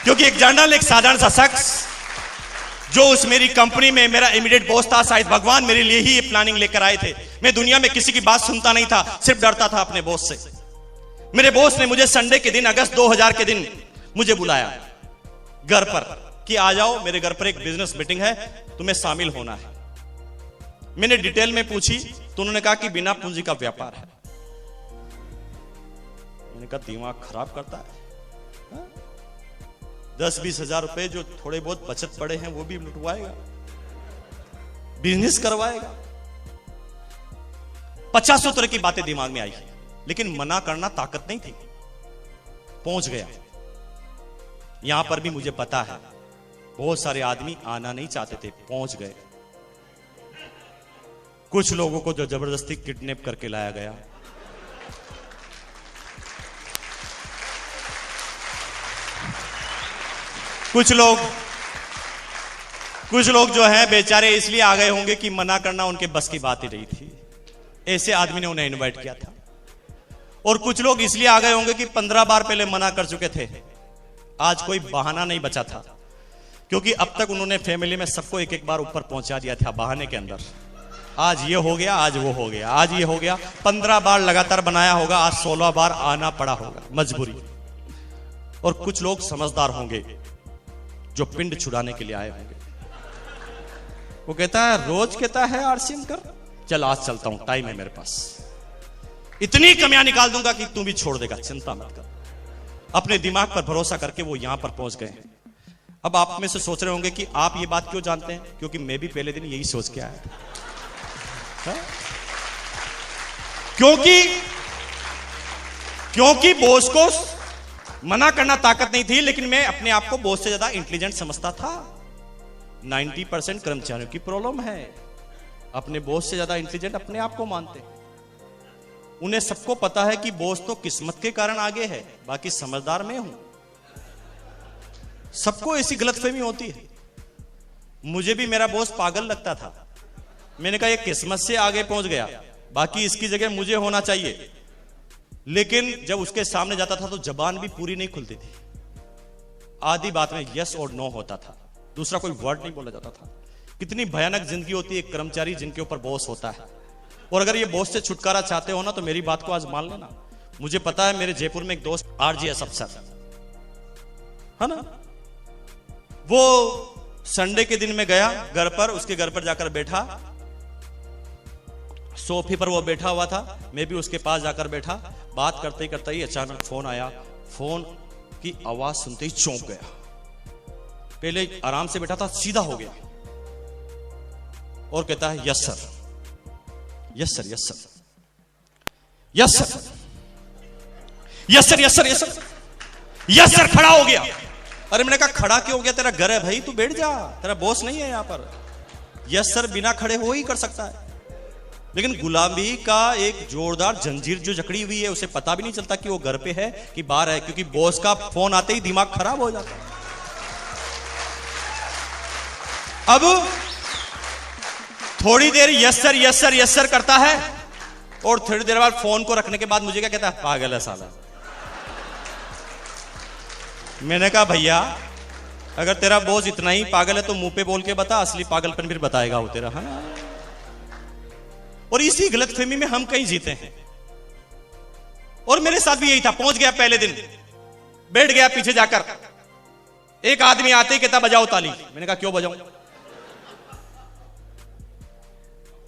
क्योंकि एक जनरल, एक साधारण सा शख्स जो उस मेरी कंपनी में मेरा इमीडिएट बॉस था, शायद भगवान मेरे लिए ही ये प्लानिंग लेकर आए थे। मैं दुनिया में किसी की बात सुनता नहीं था, सिर्फ डरता था अपने बॉस से। मेरे बॉस ने मुझे संडे के दिन, अगस्त 2000 के दिन मुझे बुलाया घर पर कि आ जाओ, मेरे घर पर एक बिजनेस मीटिंग है, तुम्हें शामिल होना है। मैंने डिटेल में पूछी तो उन्होंने कहा कि बिना पूंजी का व्यापार है। मैंने कहा दिमाग खराब करता है, 10-20 हजार रुपए जो थोड़े बहुत बचत पड़े हैं वो भी लुटवाएगा, बिजनेस करवाएगा। 50 तरह की बातें दिमाग में आई, लेकिन मना करना ताकत नहीं थी। पहुंच गया। यहां पर भी मुझे पता है बहुत सारे आदमी आना नहीं चाहते थे, पहुंच गए। कुछ लोगों को जो जबरदस्ती किडनैप करके लाया गया, कुछ लोग जो हैं बेचारे इसलिए आ गए होंगे कि मना करना उनके बस की बात ही नहीं थी, ऐसे आदमी ने उन्हें इनवाइट किया था। और कुछ लोग इसलिए आ गए होंगे कि 15 बार पहले मना कर चुके थे, आज कोई बहाना नहीं बचा था, क्योंकि अब तक उन्होंने फैमिली में सबको एक एक बार ऊपर पहुंचा दिया था बहाने के अंदर। आज ये हो गया, आज वो हो गया, आज ये हो गया। 15 बार लगातार बनाया होगा, आज 16 बार आना पड़ा होगा, मजबूरी। और कुछ लोग समझदार होंगे जो पिंड छुड़ाने के लिए आए होंगे। वो कहता है, रोज कहता है आरसीएम कर, चल आज चलता हूं, टाइम है मेरे पास, इतनी कमियां निकाल दूंगा कि तू भी छोड़ देगा, चिंता मत कर। अपने दिमाग पर भरोसा करके वो यहां पर पहुंच गए हैं। अब आप में से सोच रहे होंगे कि आप ये बात क्यों जानते हैं, क्योंकि मैं भी पहले दिन यही सोच के आया था। क्योंकि बॉस को मना करना ताकत नहीं थी, लेकिन मैं अपने आप को बॉस से ज्यादा इंटेलिजेंट समझता था। 90% कर्मचारियों की प्रॉब्लम है, अपने बॉस से ज्यादा इंटेलिजेंट अपने आप को मानते। उन्हें सबको पता है कि बॉस तो किस्मत के कारण आगे है, बाकी समझदार मैं हूं। सबको ऐसी गलतफहमी होती है। मुझे भी मेरा बॉस पागल लगता था। मैंने कहा ये किस्मत से आगे पहुंच गया, बाकी इसकी जगह मुझे होना चाहिए। लेकिन जब उसके सामने जाता था तो जबान भी पूरी नहीं खुलती थी। आधी बात में यस और नो होता था, दूसरा कोई वर्ड नहीं बोला जाता था। कितनी भयानक जिंदगी होती है एक कर्मचारी जिनके ऊपर बॉस होता है। और अगर ये बॉस से छुटकारा चाहते हो ना, तो मेरी बात को आज मान लेना। मुझे पता है, मेरे जयपुर में एक दोस्त आरजीएस अफसर है ना, वो संडे के दिन में गया घर पर, उसके घर पर जाकर बैठा, सोफे पर वो बैठा हुआ था, मैं भी उसके पास जाकर बैठा। बात करते ही करते ही अचानक फोन आया। फोन की आवाज सुनते ही चौंक गया। पहले आराम से बैठा था, सीधा हो गया और कहता है yes sir, yes sir, yes sir, yes sir, yes sir, yes sir, yes sir, yes sir. खड़ा हो गया। अरे मैंने कहा खड़ा क्यों हो गया, तेरा घर है भाई, तू बैठ जा, तेरा बॉस नहीं है यहां पर। यस सर बिना खड़े हो ही कर सकता है, लेकिन गुलामी का एक जोरदार जंजीर जो जकड़ी हुई है, उसे पता भी नहीं चलता कि वो घर पे है कि बाहर है, क्योंकि बॉस का फोन आते ही दिमाग खराब हो जाता है। अब थोड़ी देर yes sir, yes sir, yes sir करता है, और थोड़ी देर बाद फोन को रखने के बाद मुझे क्या कहता है, पागल है साला। मैंने कहा भैया अगर तेरा बॉस इतना ही पागल है तो मुंह पे बोल के बता, असली पागलपन फिर बताएगा वो तेरा, है ना। और इसी गलतफहमी में हम कहीं जीते हैं। और मेरे साथ भी यही था। पहुंच गया पहले दिन, बैठ गया पीछे जाकर। एक आदमी आते ही कहता बजाओ ताली। मैंने कहा क्यों बजाऊं।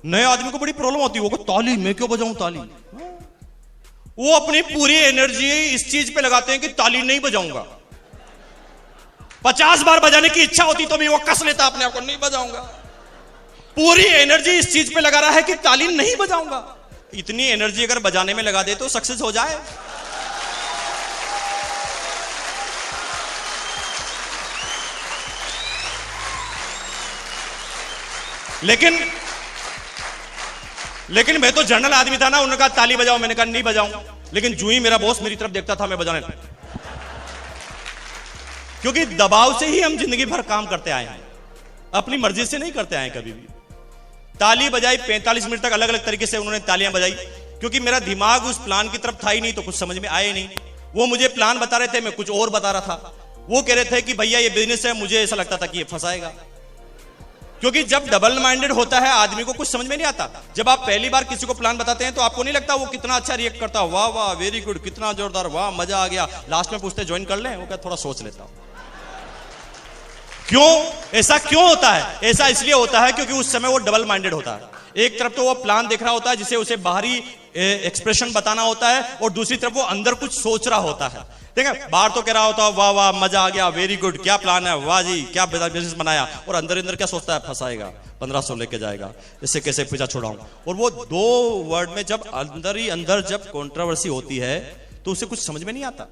नए आदमी को बड़ी प्रॉब्लम होती है, वो ताली मैं क्यों बजाऊं ताली। वो अपनी पूरी एनर्जी इस चीज पे लगाते हैं कि ताली नहीं बजाऊंगा। 50 बार बजाने की इच्छा होती तो भी वो कस लेता अपने आप को, नहीं बजाऊंगा। पूरी एनर्जी इस चीज पे लगा रहा है कि ताली नहीं बजाऊंगा। इतनी एनर्जी अगर बजाने में लगा दे तो सक्सेस हो जाए। लेकिन मैं तो जनरल आदमी था ना। उन्होंने कहा ताली बजाओ, मैंने कहा नहीं बजाऊं। लेकिन जो ही मेरा बॉस मेरी तरफ देखता था मैं बजाने लगा, क्योंकि दबाव से ही हम जिंदगी भर काम करते आए हैं, अपनी मर्जी से नहीं करते आए कभी भी। ताली बजाई 45 मिनट तक, अलग अलग तरीके से उन्होंने तालियां बजाई, क्योंकि मेरा दिमाग उस प्लान की तरफ था ही नहीं, तो कुछ समझ में आए नहीं। वो मुझे प्लान बता रहे थे, मैं कुछ और बता रहा था। वो कह रहे थे कि भैया ये बिजनेस है, मुझे ऐसा लगता था कि ये फंसाएगा। क्योंकि जब डबल माइंडेड होता है आदमी को कुछ समझ में नहीं आता। जब आप पहली बार किसी को प्लान बताते हैं तो आपको नहीं लगता वो कितना अच्छा रिएक्ट करता, वाह वाह वेरी गुड, कितना जोरदार, वाह मजा आ गया। लास्ट में पूछते ज्वाइन कर लें, वो कहता थोड़ा सोच लेता हूं। क्यों ऐसा क्यों होता है? ऐसा इसलिए होता है क्योंकि उस समय वो डबल माइंडेड होता है। एक तरफ तो वो प्लान देख रहा होता है जिसे उसे बाहरी एक्सप्रेशन बताना होता है, और दूसरी तरफ वो अंदर कुछ सोच रहा होता है। ठीक है, बाहर तो कह रहा होता है वाह वाह मजा आ गया, वेरी गुड, क्या प्लान है, वाह जी क्या बिजनेस बनाया, और अंदर अंदर क्या सोचता है, फंसाएगा, 1500 लेके जाएगा, इससे कैसे पीछा छुड़ाऊं। और वो दो वर्ड में जब अंदर ही अंदर जब कंट्रोवर्सी होती है तो उसे कुछ समझ में नहीं आता।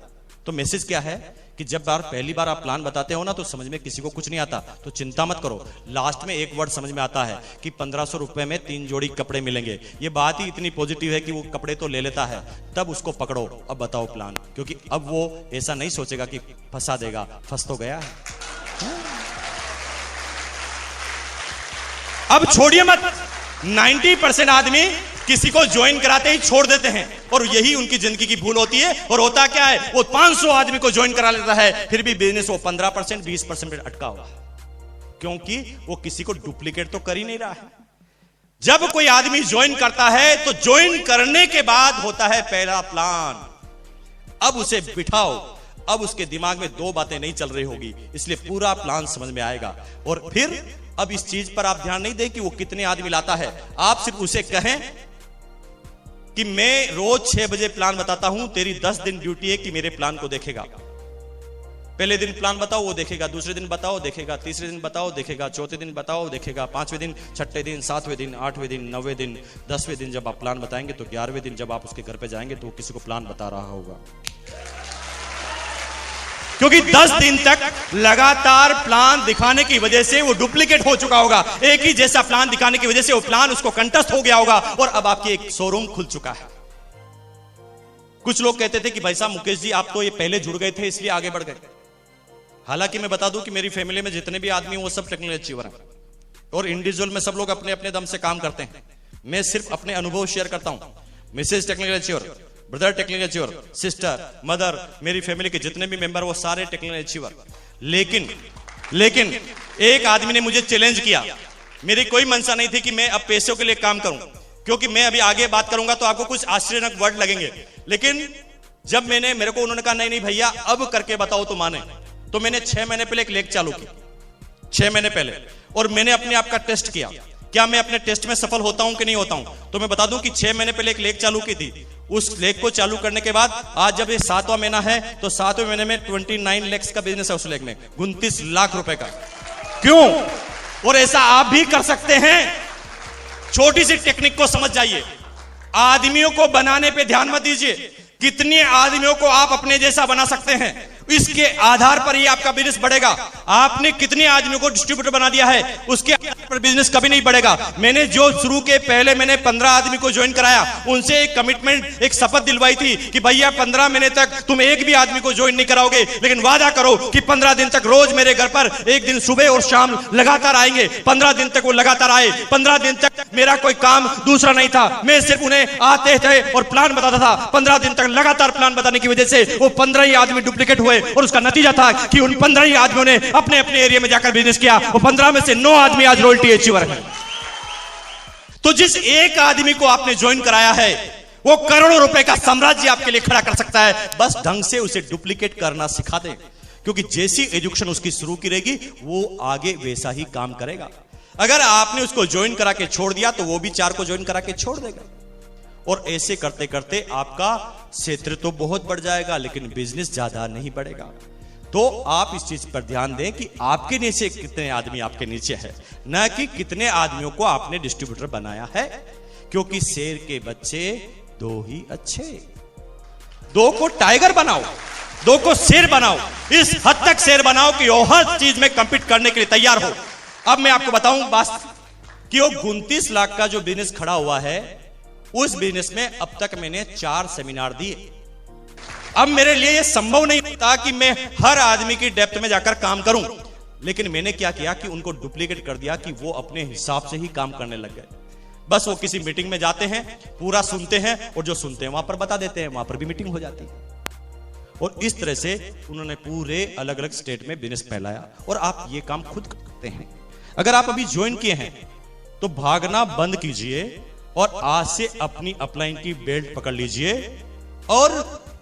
तो मैसेज क्या है कि जब पहली बार आप प्लान बताते हो ना तो समझ में किसी को कुछ नहीं आता, तो चिंता मत करो, लास्ट में एक वर्ड समझ में आता है कि 1500 रुपए में 3 जोड़ी कपड़े मिलेंगे। ये बात ही इतनी पॉजिटिव है कि वो कपड़े तो ले लेता है, तब उसको पकड़ो, अब बताओ प्लान। क्योंकि अब वो ऐसा नहीं सोचेगा कि फंसा देगा, फंस तो गया है। अब छोड़िए मत, 90% आदमी किसी को ज्वाइन कराते ही छोड़ देते हैं, और यही उनकी जिंदगी की भूल होती है। और होता क्या है, वो 500 आदमी को ज्वाइन करा लेता है, फिर भी बिजनेस वो 15% 20% पे अटका हुआ, क्योंकि वो किसी को डुप्लीकेट तो कर ही नहीं रहा है। जब कोई आदमी ज्वाइन करता है तो ज्वाइन करने के बाद होता है पहला प्लान। अब उसे बिठाओ, अब उसके दिमाग में 2 बातें नहीं चल रही होगी, इसलिए पूरा प्लान समझ में आएगा। और फिर अब इस चीज पर आप ध्यान नहीं दें कि वो कितने आदमी लाता है, आप सिर्फ उसे कहें कि मैं रोज 6 बजे प्लान बताता हूं, तेरी 10 दिन ड्यूटी है कि मेरे प्लान को देखेगा। पहले दिन प्लान बताओ वो देखेगा, दूसरे दिन बताओ देखेगा, तीसरे दिन बताओ देखेगा, चौथे दिन बताओ देखेगा, 5वें दिन, 6ठे दिन, 7वें दिन, 8वें दिन, 9वें दिन, 10वें दिन जब आप प्लान बताएंगे तो 11वें दिन जब आप उसके घर पे जाएंगे तो वो किसी को प्लान बता रहा होगा। क्योंकि 10 दिन तक लगातार प्लान दिखाने की वजह से वो डुप्लीकेट हो चुका होगा। एक ही जैसा प्लान दिखाने की वजह से वो प्लान उसको कंटस्ट हो गया होगा, और अब आपकी एक शोरूम खुल चुका है। कुछ लोग कहते थे कि भाई साहब मुकेश जी आप तो ये पहले जुड़ गए थे इसलिए आगे बढ़ गए। हालांकि मैं बता दूं कि मेरी फैमिली में जितने भी आदमी वो सब टेक्निकल अचीवर हैं, और इंडिविजुअल में सब लोग अपने अपने दम से काम करते हैं। मैं सिर्फ अपने अनुभव शेयर करता हूं। Mrs technical achiever, brother technical achiever, sister, mother, मेरी फैमिली के जितने भी मेंबर वो सारे टेक्निकल अचीवर। लेकिन एक आदमी ने मुझे चैलेंज किया। मेरी कोई मंशा नहीं थी कि मैं अब पैसों के लिए काम करूं, क्योंकि मैं अभी आगे बात करूंगा तो आपको कुछ आश्चर्यजनक वर्ड लगेंगे। लेकिन जब मेरे को उन्होंने कहा नहीं भैया अब करके बताओ तो माने, तो मैंने 6 महीने पहले एक लेख चालू की, 6 महीने पहले, और मैंने अपने आप का टेस्ट किया, क्या मैं अपने टेस्ट में सफल होता हूं कि नहीं होता हूं। तो मैं बता दूं कि 6 महीने पहले एक लेख चालू की थी। उस लेख को चालू करने के बाद आज जब ये 7वां महीना है तो 7वें महीने में 29 लाख का बिजनेस है उस लेख में, 29 लाख रुपए का। क्यों? और ऐसा आप भी कर सकते हैं। छोटी सी टेक्निक को समझ जाइए। आदमियों को बनाने पे ध्यान मत दीजिए, कितने आदमियों को आप अपने जैसा बना सकते हैं, इसके आधार पर ही आपका बिजनेस बढ़ेगा। आपने कितने आदमियों को डिस्ट्रीब्यूटर बना दिया है उसके आधार पर बिजनेस कभी नहीं बढ़ेगा। मैंने जो शुरू के पहले मैंने 15 आदमी को ज्वाइन कराया, उनसे एक कमिटमेंट, एक शपथ दिलवाई थी कि भैया 15 महीने तक तुम एक भी आदमी को ज्वाइन नहीं कराओगे, लेकिन वादा करो कि 15 दिन तक रोज मेरे घर पर एक दिन सुबह और शाम लगातार आएंगे। 15 दिन तक वो लगातार आए। 15 दिन तक मेरा कोई काम दूसरा नहीं था, मैं सिर्फ उन्हें आते थे और प्लान बताता था। 15 दिन तक लगातार प्लान बताने की वजह से वो 15 ही आदमी डुप्लीकेट हुए, और उसका नतीजा था कि उन 15 ही आदमियों ने अपने अपने एरिया में जाकर बिजनेस किया। वो 15 में से 9 आदमी आज रॉयल्टी अचीवर हैं। तो जिस एक आदमी को आपने ज्वाइन कराया है वो करोड़ों रुपए का साम्राज्य आपके लिए खड़ा कर सकता है। बस ढंग से उसे डुप्लीकेट करना सिखा दे, क्योंकि जैसी एजुकेशन उसकी शुरू की रहेगी वो आगे वैसा ही काम करेगा। अगर आपने उसको ज्वाइन करा के छोड़ दिया तो वो भी 4 को ज्वाइन करा के छोड़ देगा, और ऐसे करते करते आपका क्षेत्र तो बहुत बढ़ जाएगा लेकिन बिजनेस ज्यादा नहीं बढ़ेगा। तो आप इस चीज पर ध्यान दें कि आपके नीचे कितने आदमी आपके नीचे है, न कि कितने आदमियों को आपने डिस्ट्रीब्यूटर बनाया है। क्योंकि शेर के बच्चे 2 ही अच्छे, 2 को टाइगर बनाओ, 2 को शेर बनाओ। इस हद तक शेर बनाओ कि वो हर चीज में कंपीट करने के लिए तैयार हो। अब मैं आपको बताऊं बात कि वो 29 लाख का जो बिजनेस खड़ा हुआ है, उस बिजनेस में अब तक मैंने 4 सेमिनार दिए। अब मेरे लिए यह संभव नहीं होता कि मैं हर आदमी की डेप्थ में जाकर काम करूं, लेकिन मैंने क्या किया कि उनको डुप्लीकेट कर दिया कि वो अपने हिसाब से ही काम करने लग गए। बस वो किसी मीटिंग में जाते हैं, पूरा सुनते हैं, और जो सुनते हैं वहां पर बता देते हैं, वहां पर भी मीटिंग हो जाती है। और इस तरह से उन्होंने पूरे अलग अलग स्टेट में बिजनेस फैलाया। और आप ये काम खुद करते हैं। अगर आप अभी ज्वाइन किए हैं तो भागना बंद कीजिए और आज से अपनी अपलाइन की बेल्ट पकड़ लीजिए। और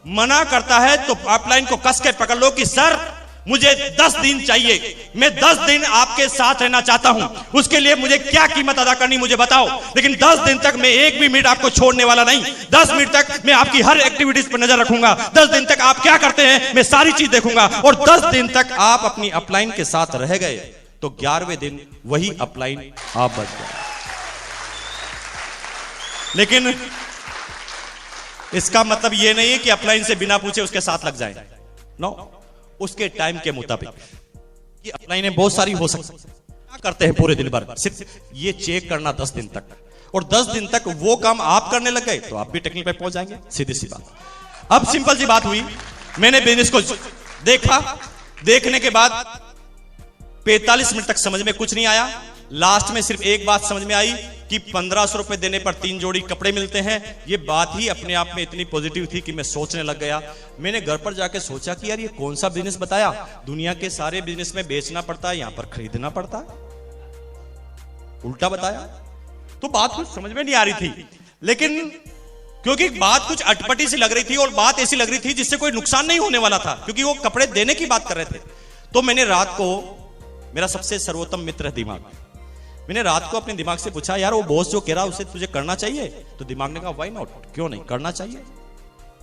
मना करता है तो अपलाइन को कस के पकड़ लो कि सर मुझे 10 दिन चाहिए, मैं 10 दिन आपके साथ रहना चाहता हूं, उसके लिए मुझे क्या कीमत अदा करनी मुझे बताओ, लेकिन 10 दिन तक मैं एक भी मिनट आपको छोड़ने वाला नहीं। 10 मिनट तक मैं आपकी हर एक्टिविटीज पर नजर रखूंगा। 10 दिन तक आप क्या करते हैं मैं सारी चीज देखूंगा। और 10 दिन तक आप अपनी अपलाइन के साथ रह गए तो 11वें दिन वही अपलाइन आप बच गए। लेकिन इसका मतलब यह नहीं है कि अपलाइन से बिना पूछे उसके साथ लग जाए। नो, उसके टाइम के मुताबिक कि अपलाइनें बहुत सारी हो सकती है। क्या करते हैं पूरे दिन भर? सिर्फ ये चेक करना 10 दिन तक, और 10 दिन तक वो काम आप करने लग गए तो आप भी टेक्निकल पे पहुंच जाएंगे। सीधी सी बात। अब सिंपल सी बात हुई, मैंने बिजनेस को देखा, देखने के बाद 45 मिनट तक समझ में कुछ नहीं आया। लास्ट में सिर्फ एक बात समझ में आई कि 1500 रुपए देने पर 3 जोड़ी कपड़े मिलते हैं। ये बात ही अपने आप में इतनी पॉजिटिव थी कि मैं सोचने लग गया। मैंने घर पर जाके सोचा कि यार ये कौन सा बिजनेस बताया, दुनिया के सारे बिजनेस में बेचना पड़ता है, यहां पर खरीदना पड़ता है, उल्टा बताया। तो बात कुछ समझ में नहीं आ रही थी, लेकिन क्योंकि बात कुछ अटपटी सी लग रही थी और बात ऐसी लग रही थी जिससे कोई नुकसान नहीं होने वाला था, क्योंकि वो कपड़े देने की बात कर रहे थे। तो मैंने रात को, मेरा सबसे सर्वोत्तम मित्र है दिमाग, मैंने रात को अपने दिमाग से पूछा यार वो बॉस जो कह रहा उसे तुझे करना चाहिए? तो दिमाग ने कहा व्हाई नॉट, क्यों नहीं करना चाहिए।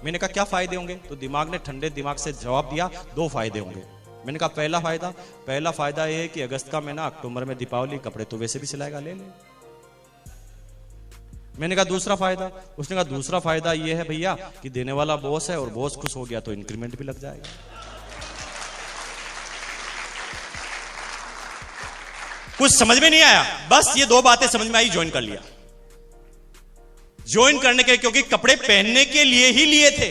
मैंने कहा क्या फायदे होंगे? तो दिमाग ने ठंडे दिमाग से जवाब दिया 2 फायदे होंगे। मैंने कहा पहला फायदा ये है कि अगस्त का महीना, अक्टूबर में दीपावली, कपड़े तो वैसे भी सिलाएगा, ले ले। मैंने कहा दूसरा फायदा? उसने कहा दूसरा फायदा ये है भैया कि देने वाला बॉस है और बॉस खुश हो गया तो इंक्रीमेंट भी लग जाएगा। कुछ समझ में नहीं आया, बस ये 2 बातें समझ में आई, ज्वाइन कर लिया। ज्वाइन करने के, क्योंकि कपड़े पहनने के लिए ही लिए थे,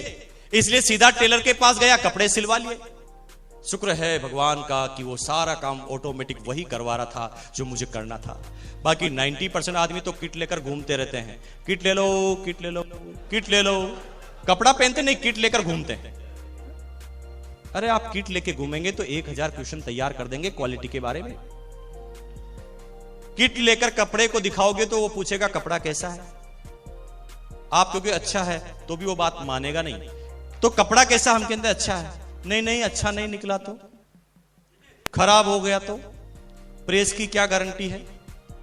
इसलिए सीधा टेलर के पास गया, कपड़े सिलवा लिए। शुक्र है भगवान का कि वो सारा काम ऑटोमेटिक वही करवा रहा था जो मुझे करना था। बाकी 90% आदमी तो किट लेकर घूमते रहते हैं, किट ले लो, किट ले लो, किट ले लो। कपड़ा पहनते नहीं, किट लेकर घूमते हैं। अरे आप किट लेके घूमेंगे तो 1000 क्वेश्चन तैयार कर देंगे क्वालिटी के बारे में। किट लेकर कपड़े को दिखाओगे तो वो पूछेगा कपड़ा कैसा है, आप क्योंकि अच्छा है तो भी वो बात मानेगा नहीं। तो कपड़ा कैसा, हम कहते हैं अच्छा है, नहीं अच्छा नहीं निकला तो, खराब हो गया तो, प्रेस की क्या गारंटी है,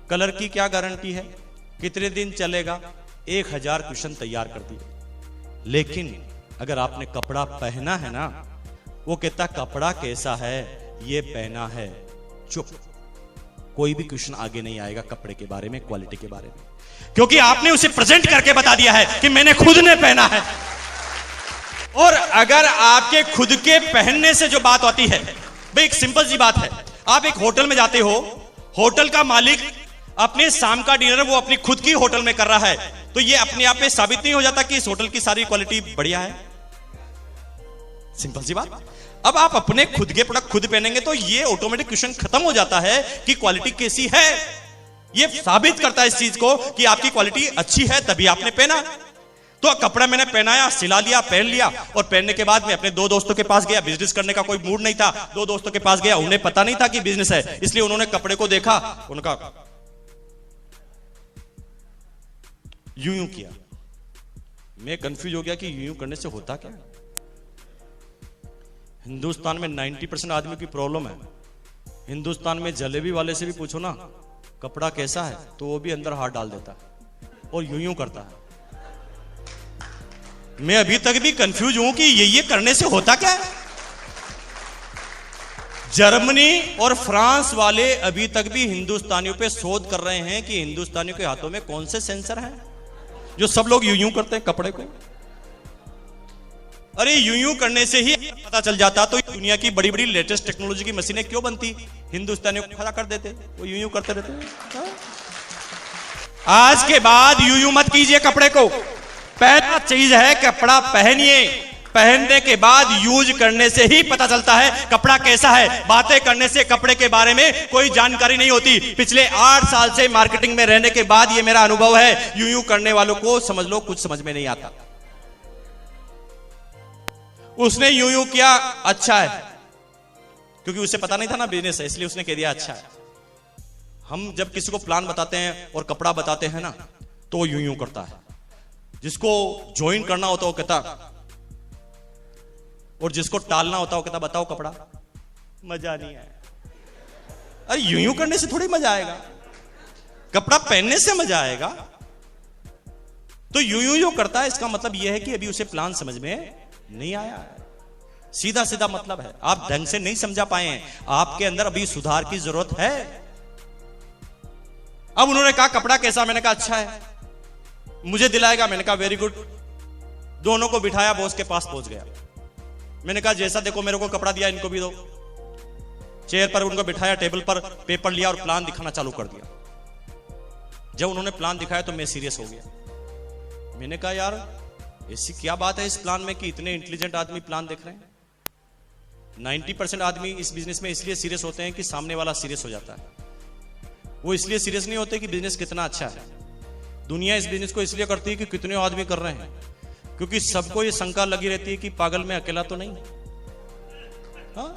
कलर की क्या गारंटी है, कितने दिन चलेगा, 1000 क्वेश्चन तैयार कर दिए। लेकिन अगर आपने कपड़ा पहना है ना, वो कहता कपड़ा कैसा है, ये पहना है, चुप, कोई भी क्वेश्चन आगे नहीं आएगा कपड़े के बारे में, क्वालिटी के बारे में, क्योंकि आपने उसे प्रेजेंट करके बता दिया है कि मैंने खुद ने पहना है। और अगर आपके खुद के पहनने से जो बात आती है, भाई एक सिंपल सी बात है, आप एक होटल में जाते हो, होटल का मालिक अपने शाम का डिनर वो अपनी खुद की होटल में कर रहा है, तो ये अपने आप में साबित नहीं हो जाता कि इस होटल की सारी क्वालिटी बढ़िया है? सिंपल सी बात। अब आप अपने खुद के प्रोडक्ट खुद पहनेंगे तो ये ऑटोमेटिक क्वेश्चन खत्म हो जाता है कि क्वालिटी कैसी है। ये साबित करता है इस चीज को कि आपकी क्वालिटी अच्छी है, तभी आपने पहना। तो कपड़ा मैंने पहनाया, सिला लिया, पहन लिया, और पहनने के बाद मैं अपने 2 दोस्तों के पास गया। बिजनेस करने का कोई मूड नहीं था, 2 दोस्तों के पास गया, उन्हें पता नहीं था कि बिजनेस है, इसलिए उन्होंने कपड़े को देखा, उनका यूं किया। मैं कंफ्यूज हो गया कि यूं करने से होता क्या। हिंदुस्तान में 90% आदमी की प्रॉब्लम है। हिंदुस्तान में जलेबी वाले से भी पूछो ना कपड़ा कैसा है, तो वो भी अंदर हाथ डाल देता है और यूं करता है। मैं अभी तक भी कंफ्यूज हूं कि ये करने से होता क्या है। जर्मनी और फ्रांस वाले अभी तक भी हिंदुस्तानियों पे शोध कर रहे हैं कि हिंदुस्तानियों के हाथों में कौन से सेंसर हैं जो सब लोग यूं करते हैं कपड़े को। अरे यूं करने से ही पता चल जाता तो दुनिया की बड़ी बड़ी लेटेस्ट टेक्नोलॉजी की मशीनें क्यों बनती, हिंदुस्तानियों को खड़ा कर देते, वो यूं करते रहते। आज के बाद यूं मत कीजिए कपड़े को। पहला चीज है कपड़ा पहनिए, पहनने के बाद यूज करने से ही पता चलता है कपड़ा कैसा है। बातें करने से कपड़े के बारे में कोई जानकारी नहीं होती। पिछले 8 साल से मार्केटिंग में रहने के बाद ये मेरा अनुभव है, यूं करने वालों को समझ लो कुछ समझ में नहीं आता। उसने यूं यूं किया, अच्छा है, क्योंकि उसे पता नहीं था ना बिजनेस है, इसलिए उसने कह दिया अच्छा है। हम जब किसी को प्लान बताते हैं और कपड़ा बताते हैं ना, तो वो यूं यूं करता है। जिसको ज्वाइन करना होता है वो कहता, और जिसको टालना होता है वो कहता बताओ कपड़ा, मजा नहीं आया। अरे यूं यूं करने से थोड़ी मजा आएगा, कपड़ा पहनने से मजा आएगा। तो यूं यूं जो करता है, इसका मतलब यह है कि अभी उसे प्लान समझ में नहीं आया है। सीधा सीधा मतलब है, आप ढंग से नहीं समझा पाए हैं, आपके अंदर अभी सुधार की जरूरत है। अब उन्होंने कहा कपड़ा कैसा, मैंने कहा अच्छा है, मुझे दिलाएगा, मैंने कहा वेरी गुड। दोनों को बिठाया, बॉस के पास पहुंच गया। मैंने कहा जैसा देखो मेरे को कपड़ा दिया, इनको भी दो। चेयर पर उनको बिठाया, टेबल पर पेपर लिया और प्लान दिखाना चालू कर दिया। जब उन्होंने प्लान दिखाया तो मैं सीरियस हो गया। मैंने कहा यार ऐसी क्या बात है इस प्लान में कि इतने इंटेलिजेंट आदमी प्लान देख रहे हैं। 90% आदमी इस बिजनेस में इसलिए सीरियस होते हैं कि सामने वाला सीरियस हो जाता है। वो इसलिए सीरियस नहीं होते कि बिजनेस कितना अच्छा है। दुनिया इस बिजनेस को इसलिए करती है कि कितने आदमी कर रहे हैं, क्योंकि सबको ये शंका लगी रहती है कि पागल में अकेला तो नहीं। हाँ?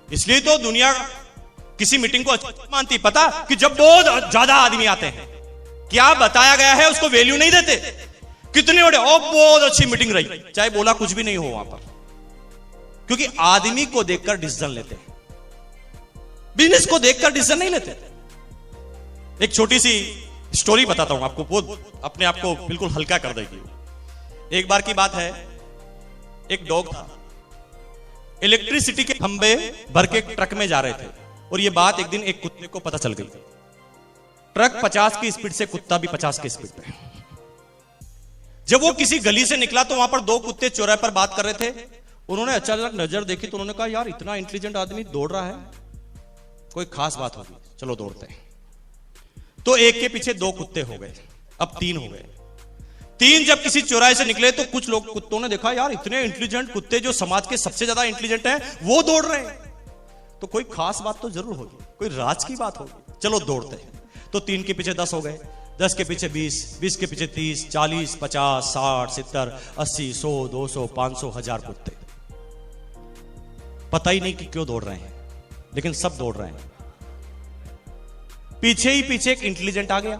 इसलिए तो दुनिया किसी मीटिंग को अच्छा मानती, पता कि जब बहुत ज्यादा आदमी आते हैं, क्या बताया गया है उसको वैल्यू नहीं देते। कितने बड़े, ओ बहुत अच्छी मीटिंग रही, चाहे बोला कुछ भी नहीं हो वहां पर, क्योंकि आदमी को देखकर डिसीजन लेते हैं, बिजनेस को देखकर डिसीजन नहीं लेते। एक छोटी सी स्टोरी बताता हूं आपको, वो अपने आप को बिल्कुल हल्का कर देगी। एक बार की बात है, एक डॉग था, इलेक्ट्रिसिटी के खंभे भर के ट्रक में जा रहे थे, और यह बात एक दिन एक कुत्ते को पता चल गई। ट्रक 50 की स्पीड से, कुत्ता भी 50 की स्पीड पे। जब वो किसी गली से निकला तो वहां पर दो कुत्ते चौराहे पर बात कर रहे थे। उन्होंने अचानक नजर देखी तो उन्होंने कहा यार इतना इंटेलिजेंट आदमी दौड़ रहा है, कोई खास बात होगी, चलो दौड़ते हैं। तो एक के पीछे दो कुत्ते हो गए, अब 3 हो गए। 3 जब किसी चौराहे से निकले तो कुछ लोग कुत्तों ने देखा यार इतने इंटेलिजेंट कुत्ते जो समाज के सबसे ज्यादा इंटेलिजेंट हैं वो दौड़ रहे हैं, तो कोई खास बात तो जरूर होगी, कोई राज की बात होगी, चलो दौड़ते हैं। तो 3 के पीछे 10 हो गए, 10 के पीछे 20, 20 के पीछे 30, 40, 50, 60, 70, 80, 100, 200, 500, 1000 कुत्ते। पता ही नहीं कि क्यों दौड़ रहे हैं, लेकिन सब दौड़ रहे हैं। पीछे ही पीछे एक इंटेलिजेंट आ गया,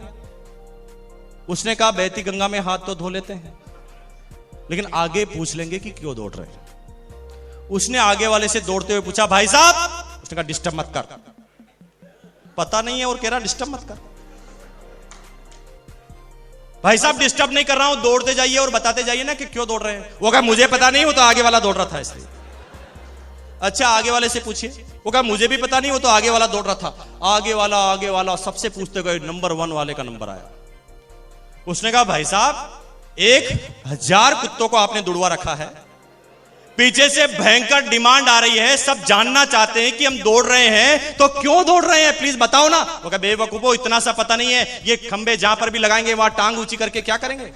उसने कहा बहती गंगा में हाथ तो धो लेते हैं, लेकिन आगे पूछ लेंगे कि क्यों दौड़ रहे हैं। उसने आगे वाले से दौड़ते हुए पूछा भाई साहब, उसने कहा डिस्टर्ब मत कर, पता नहीं है और कह रहा डिस्टर्ब मत कर। भाई साहब डिस्टर्ब नहीं कर रहा हूं, दौड़ते जाइए और बताते जाइए ना कि क्यों दौड़ रहे हैं। वो कहा मुझे पता नहीं, वो तो आगे वाला दौड़ रहा था इसलिए। अच्छा आगे वाले से पूछिए, वो कहा मुझे भी पता नहीं, वो तो आगे वाला दौड़ रहा था। आगे वाला सबसे पूछते गए, नंबर 1 वाले का नंबर आया। उसने कहा भाई साहब 1000 कुत्तों को आपने दुड़वा रखा है, पीछे से भयंकर डिमांड आ रही है, सब जानना चाहते हैं कि हम दौड़ रहे हैं तो क्यों दौड़ रहे हैं, प्लीज बताओ ना। वो कहा बेवकूफो इतना सा पता नहीं है, ये खंबे जहां पर भी लगाएंगे वहां टांग ऊंची करके क्या करेंगे।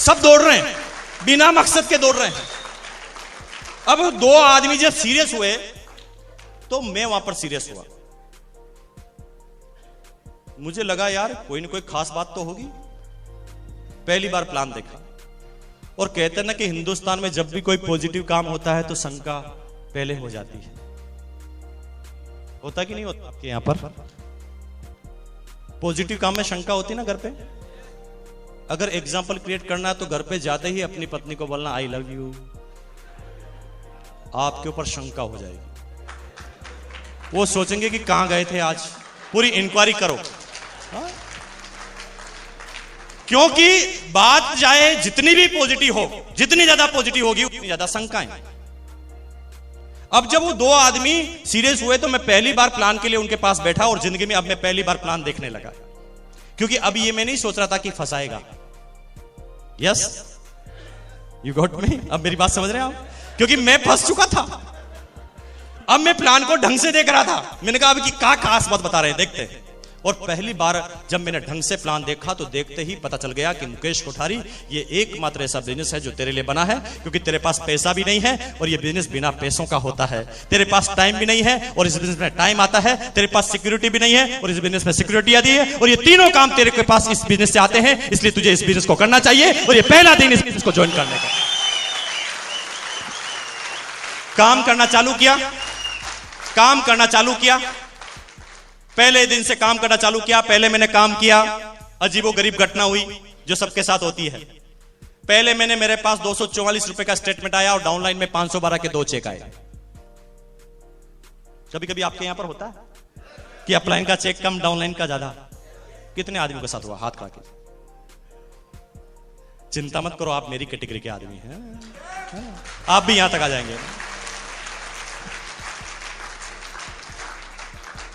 सब दौड़ रहे हैं, बिना मकसद के दौड़ रहे हैं। अब 2 आदमी जब सीरियस हुए तो मैं वहां पर सीरियस हुआ। मुझे लगा यार कोई ना कोई खास बात तो होगी। पहली बार प्लान देखा, और कहते हैं ना कि हिंदुस्तान में जब भी कोई पॉजिटिव काम होता है तो शंका पहले हो जाती है। होता कि नहीं होता आपके यहां पर? पॉजिटिव काम में शंका होती ना घर पे। अगर एग्जाम्पल क्रिएट करना है तो घर पे जाते ही अपनी पत्नी को बोलना आई लव यू, आपके ऊपर शंका हो जाएगी। वो सोचेंगे कि कहां गए थे आज, पूरी इंक्वायरी करो। हाँ? क्योंकि बात चाहे जितनी भी पॉजिटिव हो, जितनी ज्यादा पॉजिटिव होगी उतनी ज्यादा शंकाएं। अब जब वो 2 आदमी सीरियस हुए तो मैं पहली बार प्लान के लिए उनके पास बैठा, और जिंदगी में अब मैं पहली बार प्लान देखने लगा, क्योंकि अब ये मैं नहीं सोच रहा था कि फंसाएगा। Yes you got me. अब मेरी बात समझ रहे हैं आप? क्योंकि मैं फंस चुका था, अब मैं प्लान को ढंग से देख रहा था। मैंने कहा अब कि क्या खास बात बता रहे हैं, देखते हैं। और पहली बार जब मैंने ढंग से प्लान देखा तो देखते ही पता चल गया कि मुकेश कोठारी, ये एकमात्र ऐसा बिजनेस है जो तेरे लिए बना है, क्योंकि तेरे पास पैसा भी नहीं है और ये बिजनेस बिना पैसों का होता है। तेरे पास टाइम भी नहीं है और इस बिजनेस में टाइम आता है। तेरे पास सिक्योरिटी भी नहीं है और इस बिजनेस में सिक्योरिटी आती है। और ये तीनों काम तेरे के पास इस बिजनेस से आते हैं, इसलिए तुझे इस बिजनेस को करना चाहिए। और ये पहला दिन इस बिजनेस को ज्वाइन करने का। काम करना चालू किया। पहले दिन से काम करना चालू किया। पहले मैंने काम किया, अजीबोगरीब घटना हुई जो सबके साथ होती है। पहले मेरे पास 244 रुपए का स्टेटमेंट आया और डाउनलाइन में 512 के 2 चेक आए। कभी कभी आपके यहां पर होता है कि अपलाइन का चेक कम, डाउनलाइन का ज्यादा। कितने आदमियों के साथ हुआ? हाथ खड़ा के। चिंता मत करो, आप मेरी कैटेगरी के आदमी हैं, आप भी यहां तक आ जाएंगे।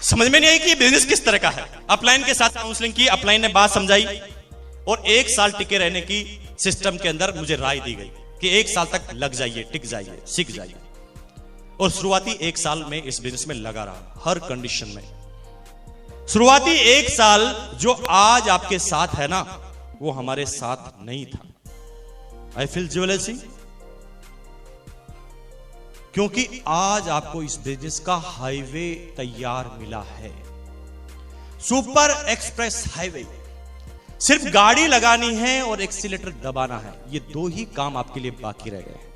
समझ में नहीं आई कि बिजनेस किस तरह का है। अपलाइन के साथ काउंसलिंग की, अपलाइन ने बात समझाई और 1 साल टिके रहने की सिस्टम के अंदर मुझे राय दी गई कि 1 साल तक लग जाइए, टिक जाइए, सीख जाइए। और शुरुआती 1 साल में इस बिजनेस में लगा रहा, हर कंडीशन में। शुरुआती 1 साल जो आज आपके साथ है ना, वो हमारे साथ नहीं था। आई फील जेलसी, क्योंकि आज आपको इस बिजनेस का हाईवे तैयार मिला है, सुपर एक्सप्रेस हाईवे। सिर्फ गाड़ी लगानी है और एक्सीलेटर दबाना है, ये 2 ही काम आपके लिए बाकी रह गए हैं।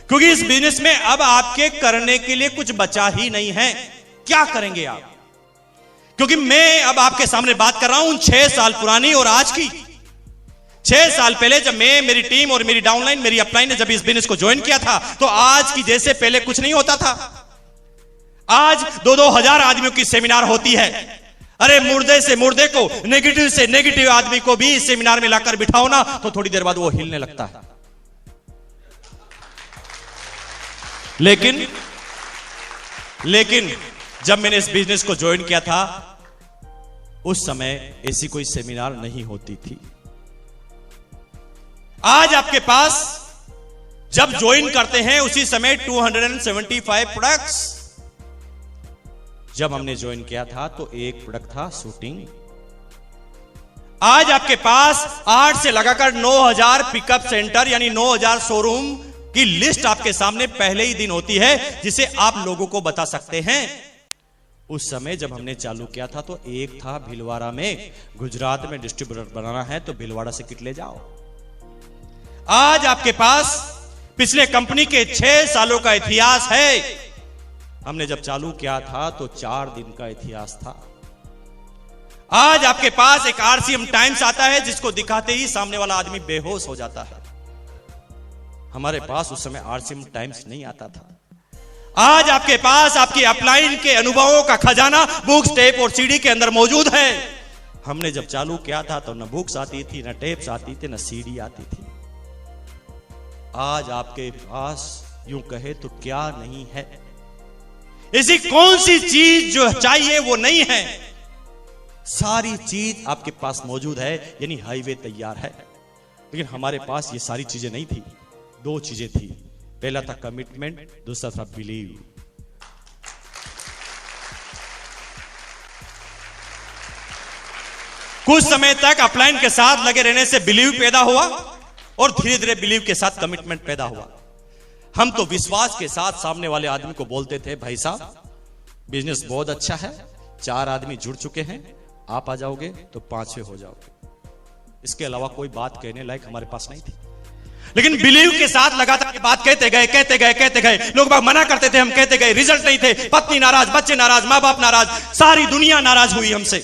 क्योंकि इस बिजनेस में अब आपके करने के लिए कुछ बचा ही नहीं है। क्या करेंगे आप? क्योंकि मैं अब आपके सामने बात कर रहा हूं 6 साल पुरानी और आज की। 6 साल पहले जब मेरी टीम और मेरी डाउनलाइन, मेरी अपलाइन ने जब इस बिजनेस को ज्वाइन किया था, तो आज की जैसे पहले कुछ नहीं होता था। आज 2-2 हजार आदमियों की सेमिनार होती है। अरे मुर्दे से मुर्दे को, नेगेटिव से नेगेटिव आदमी को भी इस सेमिनार में लाकर बिठाओ ना, तो थोड़ी देर बाद वो हिलने लगता है। लेकिन जब मैंने इस बिजनेस को ज्वाइन किया था, उस समय ऐसी कोई सेमिनार नहीं होती थी। आज आपके पास जब ज्वाइन करते हैं उसी समय 275 प्रोडक्ट्स। जब हमने ज्वाइन किया था तो एक प्रोडक्ट था शूटिंग। आज आपके पास 8 से लगाकर 9000 पिकअप सेंटर यानी 9000 शोरूम की लिस्ट आपके सामने पहले ही दिन होती है, जिसे आप लोगों को बता सकते हैं। उस समय जब हमने चालू किया था तो एक था भीलवाड़ा में, गुजरात में डिस्ट्रीब्यूटर बनाना है तो भीलवाड़ा से किट ले जाओ। आज आपके पास पिछले कंपनी के 6 सालों का इतिहास है। हमने जब चालू किया था तो 4 दिन का इतिहास था। आज आपके पास एक आरसीएम टाइम्स आता है जिसको दिखाते ही सामने वाला आदमी बेहोश हो जाता है। हमारे पास उस समय आरसीएम टाइम्स नहीं आता था। आज आपके पास आपकी अपलाइन के अनुभवों का खजाना बुक्स, टेप और सीडी के अंदर मौजूद है। हमने जब चालू किया था तो न बुक्स आती थी, न टेप्स आती थी, न सीडी आती थी। आज आपके पास यूं कहे तो क्या नहीं है? ऐसी कौन सी चीज जो चाहिए वो नहीं है? सारी चीज आपके पास मौजूद है, यानी हाईवे तैयार है। लेकिन हमारे पास ये सारी चीजें नहीं थी। 2 चीजें थी। पहला था कमिटमेंट, दूसरा था बिलीव। कुछ समय तक अपलाइन के साथ लगे रहने से बिलीव पैदा हुआ और धीरे धीरे बिलीव के साथ कमिटमेंट पैदा हुआ। हम तो विश्वास के साथ सामने वाले आदमी को बोलते थे, भाई साहब बिजनेस बहुत अच्छा है, 4 आदमी जुड़ चुके हैं, आप आ जाओगे तो 5-6 हो जाओगे। इसके अलावा कोई बात कहने लायक हमारे पास नहीं थी। लेकिन बिलीव के साथ लगातार बात कहते गए। लोग बाग मना करते थे, हम कहते गए, रिजल्ट नहीं थे। पत्नी नाराज, बच्चे नाराज, मां बाप नाराज, सारी दुनिया नाराज हुई हमसे।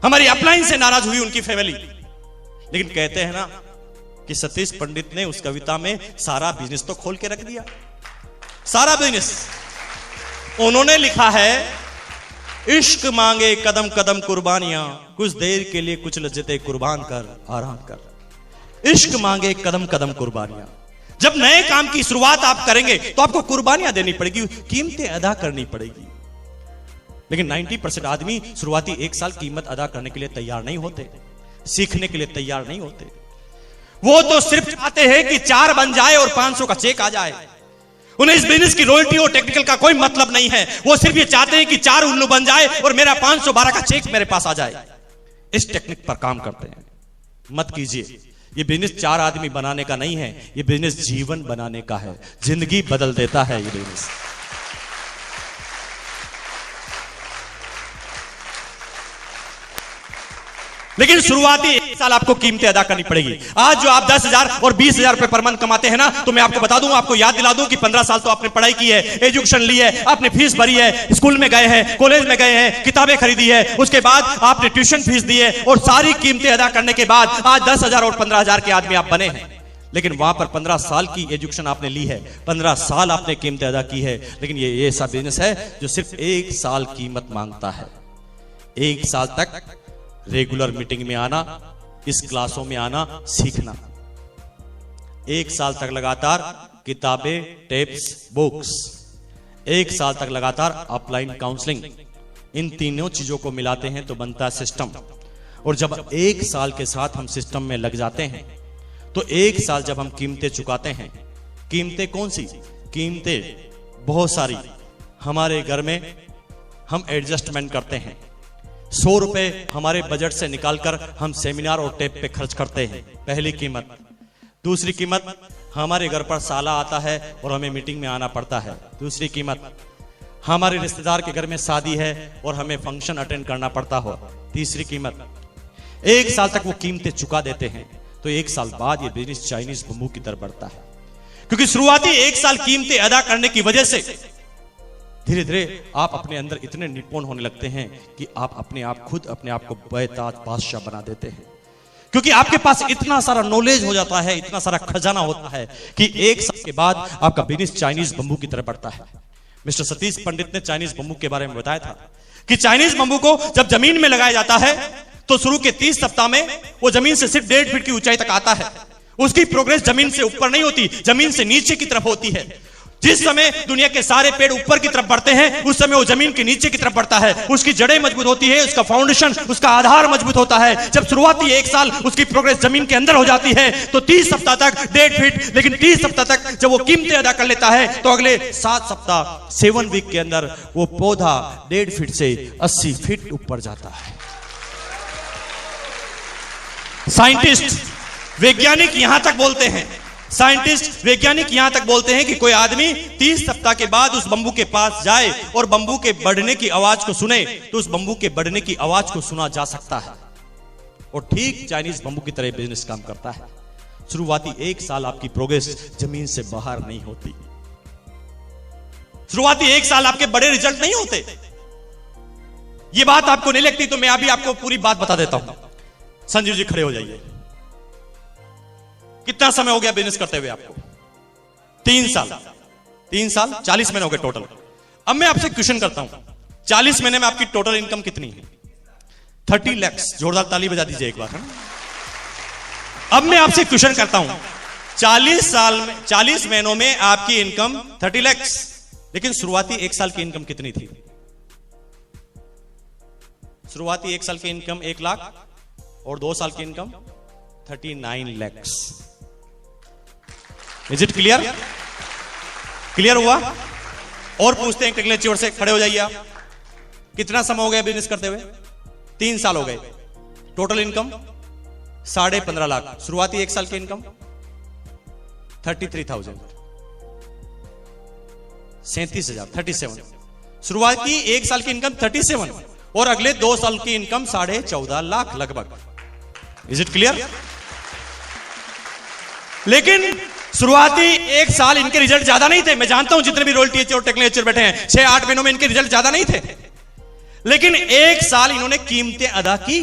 हमारी अपलाइन से नाराज हुई उनकी फैमिली। लेकिन कहते हैं ना कि सतीश पंडित ने उस कविता में सारा बिजनेस तो खोल के रख दिया। सारा बिजनेस उन्होंने लिखा है, इश्क मांगे कदम कदम कुर्बानियां, कुछ देर के लिए कुछ लज्जतें कुर्बान कर, आराम कर। इश्क मांगे कदम कदम कुर्बानियां। जब नए काम की शुरुआत आप करेंगे तो आपको कुर्बानियां देनी पड़ेगी, कीमतें अदा करनी पड़ेगी। लेकिन 90% आदमी शुरुआती 1 साल कीमत अदा करने के लिए तैयार नहीं होते, सीखने के लिए तैयार नहीं होते। वो तो सिर्फ चाहते हैं कि 4 बन जाए और 500 का चेक आ जाए। उन्हें इस बिजनेस की रॉयल्टी और टेक्निकल का कोई मतलब नहीं है। वो सिर्फ ये चाहते हैं कि 4 उल्लू बन जाए और मेरा 512 का चेक मेरे पास आ जाए। इस टेक्निक पर काम करते हैं। मत कीजिए। ये बिजनेस 4 आदमी बनाने का नहीं है, ये बिजनेस जीवन बनाने का है। जिंदगी बदल देता है ये बिजनेस। लेकिन शुरुआती 1 साल आपको कीमतें अदा करनी पड़ेगी। आज जो आप 10,000 और 20,000 रुपए पर मंथ कमाते हैं ना, तो मैं आपको बता दूं, आपको याद दिला दूं कि 15 साल तो आपने पढ़ाई की है, एजुकेशन ली है, आपने फीस भरी है, स्कूल में गए हैं, कॉलेज में गए हैं, किताबें खरीदी है, उसके बाद आपने ट्यूशन फीस दी है और सारी कीमतें अदा करने के बाद आज 10,000 और 15,000 के आदमी आप बने हैं। लेकिन वहां पर 15 साल की एजुकेशन आपने ली है, 15 साल आपने कीमतें अदा की है। लेकिन ये ऐसा बिजनेस है जो सिर्फ 1 साल कीमत मांगता है। 1 साल तक रेगुलर मीटिंग में आना, इस क्लासों में आना, सीखना। 1 साल तक लगातार किताबें, टेप्स, बुक्स। 1 साल तक लगातार ऑफलाइन काउंसलिंग। इन तीनों चीजों को मिलाते हैं तो बनता है सिस्टम। और जब 1 साल के साथ हम सिस्टम में लग जाते हैं तो 1 साल जब हम कीमतें चुकाते हैं, कीमतें कौन सी? कीमतें बहुत सारी। हमारे घर में हम एडजस्टमेंट करते हैं। 100 रुपए हमारे बजट से निकालकर हम सेमिनार और टेप पे खर्च करते हैं, पहली कीमत। दूसरी कीमत, हमारे घर पर साला आता है और हमें मीटिंग में आना पड़ता है, दूसरी कीमत। हमारे रिश्तेदार के घर में शादी है और हमें फंक्शन अटेंड करना पड़ता हो, तीसरी कीमत। 1 साल तक वो कीमतें चुका देते हैं तो 1 साल बाद ये बिजनेस चाइनीज बंबू की तरफ बढ़ता है। क्योंकि शुरुआती 1 साल कीमतें अदा करने की वजह से धीरे धीरे आप अपने अंदर इतने निपुण होने लगते हैं कि आप अपने आप खुद अपने आप को बेताज बादशाह बना देते हैं। क्योंकि आपके पास इतना सारा नॉलेज हो जाता है, इतना सारा खजाना होता है कि 1 साल के बाद आपका बिजनेस चाइनीज बंबू की तरफ बढ़ता है। मिस्टर सतीश पंडित ने चाइनीज बंबू के बारे में बताया था कि चाइनीज बंबू को जब जमीन में लगाया जाता है तो शुरू के 30 सप्ताह में वो जमीन से सिर्फ 1.5 फीट की ऊंचाई तक आता है। उसकी प्रोग्रेस जमीन से ऊपर नहीं होती, जमीन से नीचे की तरफ होती है। जिस समय दुनिया के सारे पेड़ ऊपर की तरफ बढ़ते हैं, उस समय वो जमीन के नीचे की तरफ बढ़ता है। उसकी जड़ें मजबूत होती है, उसका फाउंडेशन, उसका आधार मजबूत होता है। जब शुरुआती 1 साल उसकी प्रोग्रेस जमीन के अंदर हो जाती है तो 30 सप्ताह तक 1.5 फीट, लेकिन 30 सप्ताह तक जब वो कीमतें अदा कर लेता है तो अगले 7 सप्ताह 7 वीक के अंदर वो पौधा 1.5 फीट से 80 फीट ऊपर जाता है। साइंटिस्ट, वैज्ञानिक यहां तक बोलते हैं, साइंटिस्ट वैज्ञानिक यहां तक बोलते हैं कि कोई आदमी 30 सप्ताह के बाद उस बंबू के पास जाए और बंबू के बढ़ने की आवाज को सुने तो उस बंबू के बढ़ने की आवाज को सुना जा सकता है। और ठीक चाइनीज बंबू की तरह बिजनेस काम करता है। शुरुआती 1 साल आपकी प्रोग्रेस जमीन से बाहर नहीं होती। शुरुआती 1 साल आपके बड़े रिजल्ट नहीं होते। ये बात आपको नहीं लगती तो मैं अभी आपको पूरी बात बता देता हूं। संजीव जी खड़े हो जाइए। कितना समय हो गया बिजनेस करते हुए आपको? 3 साल। 3 साल 40 महीने हो गए टोटल। अब मैं आपसे क्वेश्चन करता हूं, 40 महीने में आपकी टोटल इनकम कितनी है? 30 लाख। जोरदार ताली बजा दीजिए एक बार। अब मैं आपसे क्वेश्चन करता हूं, 40 साल में 40 महीनों में आपकी इनकम 30 लाख, लेकिन शुरुआती 1 साल की इनकम कितनी थी? शुरुआती 1 साल की इनकम 1 लाख और 2 साल की income 39 lakh. Is it clear? Clear हुआ? और पूछते हैं टेक्निकल चोर से, खड़े हो जाइए आप। कितना समय हो गया बिजनेस करते हुए? 3 साल हो गए। Total income 15.5 lakh. शुरुआती 1 साल की इनकम 33,000, 37,000, 37। शुरुआती 1 साल की इनकम 37 और अगले 2 साल की इनकम 14.5 लाख लगभग। Is it clear? लेकिन शुरुआती 1 साल इनके रिजल्ट ज्यादा नहीं थे। मैं जानता हूं जितने भी रॉयल्टी और टेक्निकल बैठे हैं, 6-8 महीनों में इनके रिजल्ट ज्यादा नहीं थे। लेकिन 1 साल इन्होंने कीमतें अदा की।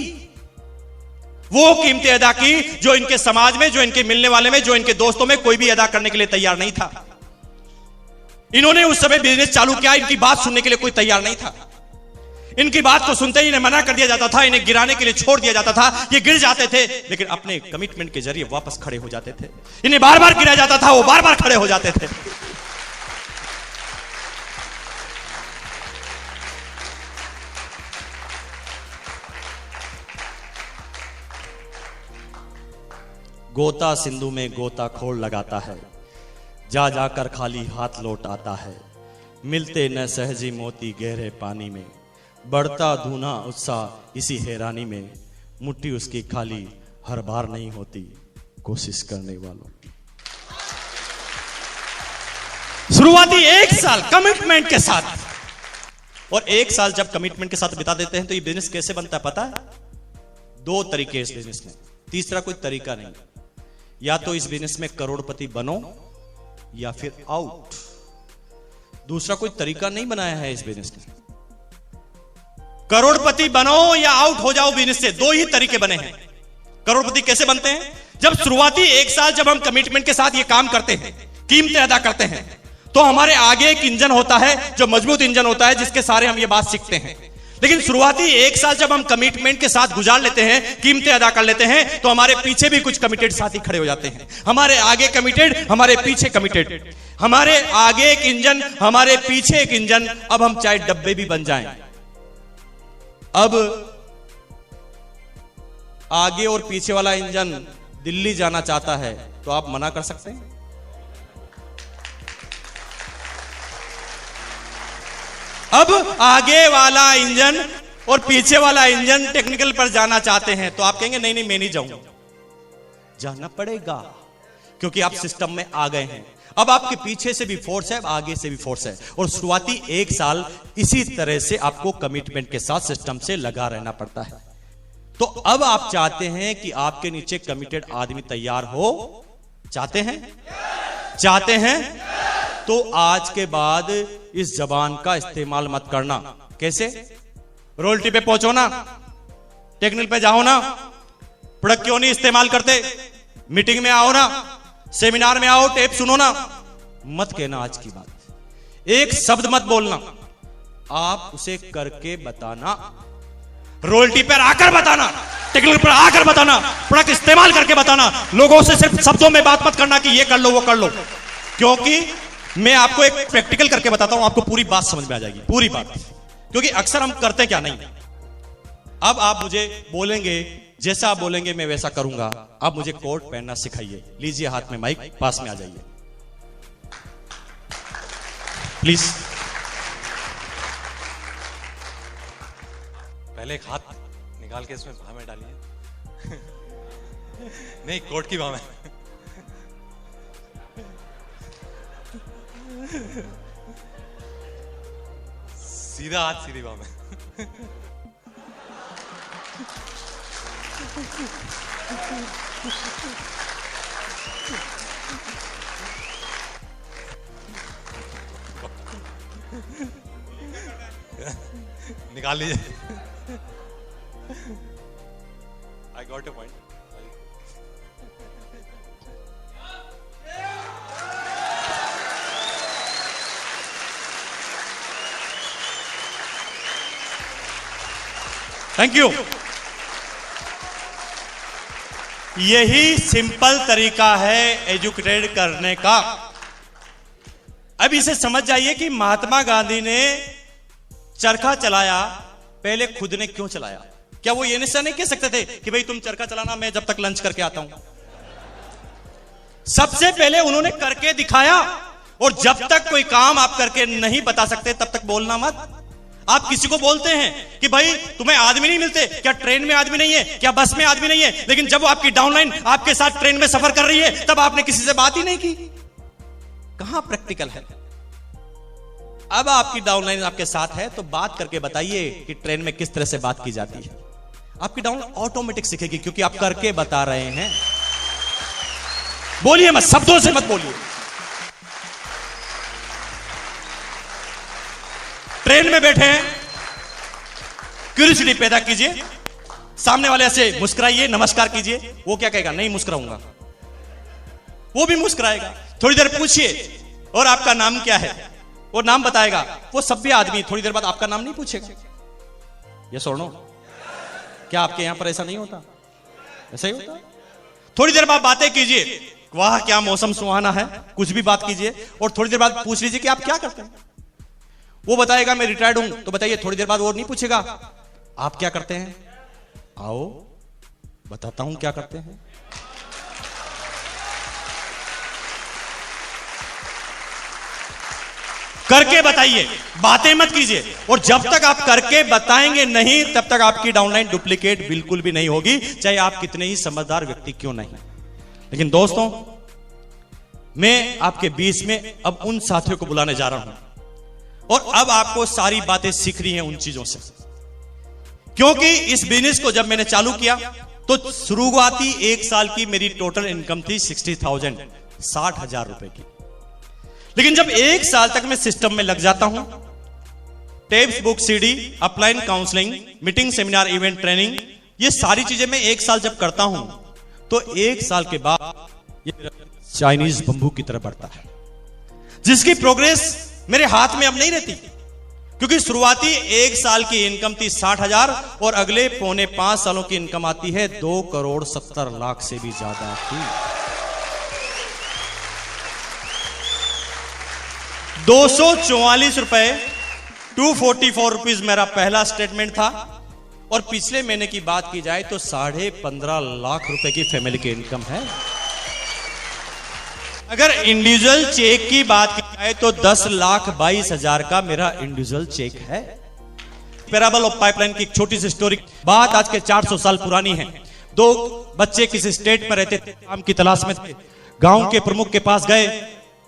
वो कीमतें अदा की जो इनके समाज में, जो इनके मिलने वाले में, जो इनके दोस्तों में कोई भी अदा करने के लिए तैयार नहीं था। इन्होंने उस समय बिजनेस चालू किया, इनकी बात सुनने के लिए कोई तैयार नहीं था। इनकी बात को सुनते ही इन्हें मना कर दिया जाता था, इन्हें गिराने के लिए छोड़ दिया जाता था। ये गिर जाते थे लेकिन अपने कमिटमेंट के जरिए वापस खड़े हो जाते थे। इन्हें बार बार गिराया जाता था, वो बार बार खड़े हो जाते थे। गोता सिंधु में गोताखोर लगाता है, जा जाकर खाली हाथ लौट आता है, मिलते न सहजी मोती गहरे पानी में, बढ़ता धूना उत्साह इसी हैरानी में, मुट्ठी उसकी खाली हर बार नहीं होती कोशिश करने वालों की। शुरुआती 1 साल कमिटमेंट के साथ, और 1 साल जब कमिटमेंट के साथ बिता देते हैं तो ये बिजनेस कैसे बनता है पता है? 2 तरीके इस बिजनेस में, तीसरा कोई तरीका नहीं। या तो इस बिजनेस में करोड़पति बनो या फिर आउट, दूसरा कोई तरीका नहीं बनाया है इस बिजनेस में। करोड़पति बनो या आउट हो जाओ बिजनेस से, 2 ही तरीके बने हैं। करोड़पति कैसे बनते हैं? जब शुरुआती 1 साल जब हम कमिटमेंट के साथ ये काम करते हैं, कीमतें अदा करते हैं, तो हमारे आगे एक इंजन होता है जो मजबूत इंजन होता है, जिसके सारे हम ये बात सीखते हैं। लेकिन शुरुआती 1 साल जब हम कमिटमेंट के साथ गुजार लेते हैं, कीमतें अदा कर लेते हैं, तो हमारे पीछे भी कुछ कमिटेड साथी खड़े हो जाते हैं। हमारे आगे कमिटेड, हमारे पीछे कमिटेड, हमारे आगे एक इंजन, हमारे पीछे एक इंजन। अब हम चाहे डब्बे भी बन जाएं, अब आगे और पीछे वाला इंजन दिल्ली जाना चाहता है तो आप मना कर सकते हैं? अब आगे वाला इंजन और पीछे वाला इंजन टेक्निकल पर जाना चाहते हैं तो आप कहेंगे नहीं नहीं मैं नहीं जाऊंगा। जाना पड़ेगा क्योंकि आप सिस्टम में आ गए हैं। अब आपके पीछे से भी फोर्स है, आगे से भी फोर्स है, और शुरुआती 1 साल इसी तरह से आपको कमिटमेंट के साथ सिस्टम से लगा रहना पड़ता है। तो अब आप चाहते हैं कि आपके नीचे कमिटेड आदमी तैयार हो, चाहते हैं? चाहते हैं? तो आज के बाद इस जबान का इस्तेमाल मत करना। कैसे? रोयल्टी पे पहुंचो ना, टेक्निकल पे जाओ ना, प्रोडक्ट क्यों नहीं इस्तेमाल करते, मीटिंग में आओ ना, सेमिनार में आओ, टेप सुनो ना, मत कहना आज की बात। एक शब्द मत बोलना, आप उसे करके बताना, रोयल्टी पर आकर बताना, टेक्निकल पर आकर बताना, प्रोडक्ट इस्तेमाल करके बताना। लोगों से सिर्फ शब्दों में बात मत करना कि ये कर लो वो कर लो, क्योंकि मैं आपको एक प्रैक्टिकल करके बताता हूं, आपको पूरी बात समझ में आ जाएगी, पूरी बात, क्योंकि अक्सर हम करते क्या नहीं। अब आप मुझे बोलेंगे, जैसा आप बोलेंगे मैं वैसा करूंगा। आप मुझे कोट पहनना सिखाइए। लीजिए हाथ में माइक, पास में आ जाइए प्लीज। पहले एक हाथ निकाल के इसमें बाह में डालिए। नहीं, कोट की बाह में। सीधा हाथ सीधी बाह में। निकाल लीजिए। I got your point. Thank you. यही सिंपल तरीका है एजुकेटेड करने का। अब इसे समझ जाइए कि महात्मा गांधी ने चरखा चलाया, पहले खुद ने क्यों चलाया? क्या वो ये निश्चय नहीं कह सकते थे कि भाई तुम चरखा चलाना, मैं जब तक लंच करके आता हूं? सबसे पहले उन्होंने करके दिखाया, और जब तक कोई काम आप करके नहीं बता सकते तब तक बोलना मत। आप किसी को बोलते हैं कि भाई तुम्हें आदमी नहीं मिलते क्या? ट्रेन में आदमी नहीं है क्या? बस में आदमी नहीं है? लेकिन जब वो आपकी डाउनलाइन आपके साथ ट्रेन में सफर कर रही है तब आपने किसी से बात ही नहीं की। कहां प्रैक्टिकल है? अब आपकी डाउनलाइन आपके साथ है तो बात करके बताइए कि ट्रेन में किस तरह से बात की जाती है। आपकी डाउनलाइन ऑटोमेटिक सीखेगी क्योंकि आप करके बता रहे हैं। बोलिए मत, शब्दों से मत बोलिए। ट्रेन में बैठे हैं, क्यूरियोसिटी पैदा कीजिए, सामने वाले से मुस्कुराइए, नमस्कार कीजिए। वो क्या कहेगा? नहीं मुस्कुराऊंगा। वो भी मुस्कुराएगा। थोड़ी देर पूछिए और आपका नाम क्या है, वो नाम बताएगा। वो सभ्य आदमी थोड़ी देर बाद आपका नाम नहीं पूछेगा। ये सुनो, क्या आपके यहां पर ऐसा नहीं होता? ऐसा ही होता। थोड़ी देर बाद बातें कीजिए, वाह क्या मौसम सुहाना है, कुछ भी बात कीजिए, और थोड़ी देर बाद पूछ लीजिए कि आप क्या करते हैं। वो बताएगा मैं रिटायर्ड हूं, तो बताइए। थोड़ी देर बाद वो नहीं पूछेगा आप क्या करते हैं। आओ बताता हूं क्या करते हैं। करके बताइए, बातें मत कीजिए। और जब तक आप करके बताएंगे नहीं, तब तक आपकी डाउनलाइन डुप्लीकेट बिल्कुल भी नहीं होगी, चाहे आप कितने ही समझदार व्यक्ति क्यों नहीं। लेकिन दोस्तों, मैं आपके बीच में अब उन साथियों को बुलाने जा रहा हूं और अब आपको सारी बातें सीखनी है उन चीजों से। क्योंकि इस बिजनेस को जब मैंने चालू किया तो शुरुआती 1 साल की मेरी टोटल इनकम थी 60,000, 60,000 रुपए की। लेकिन जब 1 साल तक मैं सिस्टम में लग जाता हूं, tapes, book, CD, upline counselling, meeting, seminar, event, training, ये सारी चीजें मैं 1 साल जब करता हूं तो 1 साल के बाद ये चाइनीज बंबू की तरह बढ़ता है, जिसकी प्रोग्रेस मेरे हाथ में अब नहीं रहती। क्योंकि शुरुआती 1 साल की इनकम थी 60,000 और अगले 4.5 सालों की इनकम आती है 2,70,00,000 से भी ज्यादा की। 244 रुपए, 244 रुपीज मेरा पहला स्टेटमेंट था। और पिछले महीने की बात की जाए तो 15.5 लाख रुपए की फैमिली की इनकम है। अगर इंडिविजुअल चेक की बात की जाए तो 10,22,000 का मेरा इंडिविजुअल चेक है। पैराबल ऑफ पाइपलाइन की एक छोटी सी स्टोरी, बात आज के 400 साल पुरानी है। 2 बच्चे किसी स्टेट में रहते थे, काम की तलाश में थे। गांव के प्रमुख के पास गए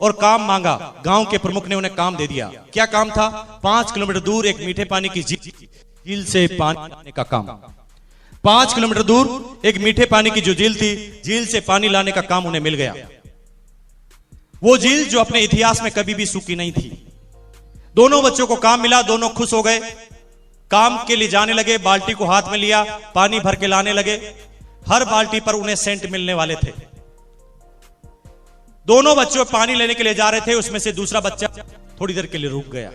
और काम मांगा। गांव के प्रमुख ने उन्हें काम दे दिया। क्या काम था? 5 किलोमीटर दूर एक मीठे पानी की झील से पानी लाने का काम। 5 किलोमीटर दूर एक मीठे पानी की जो झील थी, झील से पानी लाने का काम उन्हें मिल गया। वो झील जो अपने इतिहास में कभी भी सूखी नहीं थी। दोनों बच्चों को काम मिला, दोनों खुश हो गए। काम के लिए जाने लगे, बाल्टी को हाथ में लिया, पानी भर के लाने लगे। हर बाल्टी पर उन्हें सेंट मिलने वाले थे। दोनों बच्चों पानी लेने के लिए जा रहे थे, उसमें से दूसरा बच्चा थोड़ी देर के लिए रुक गया।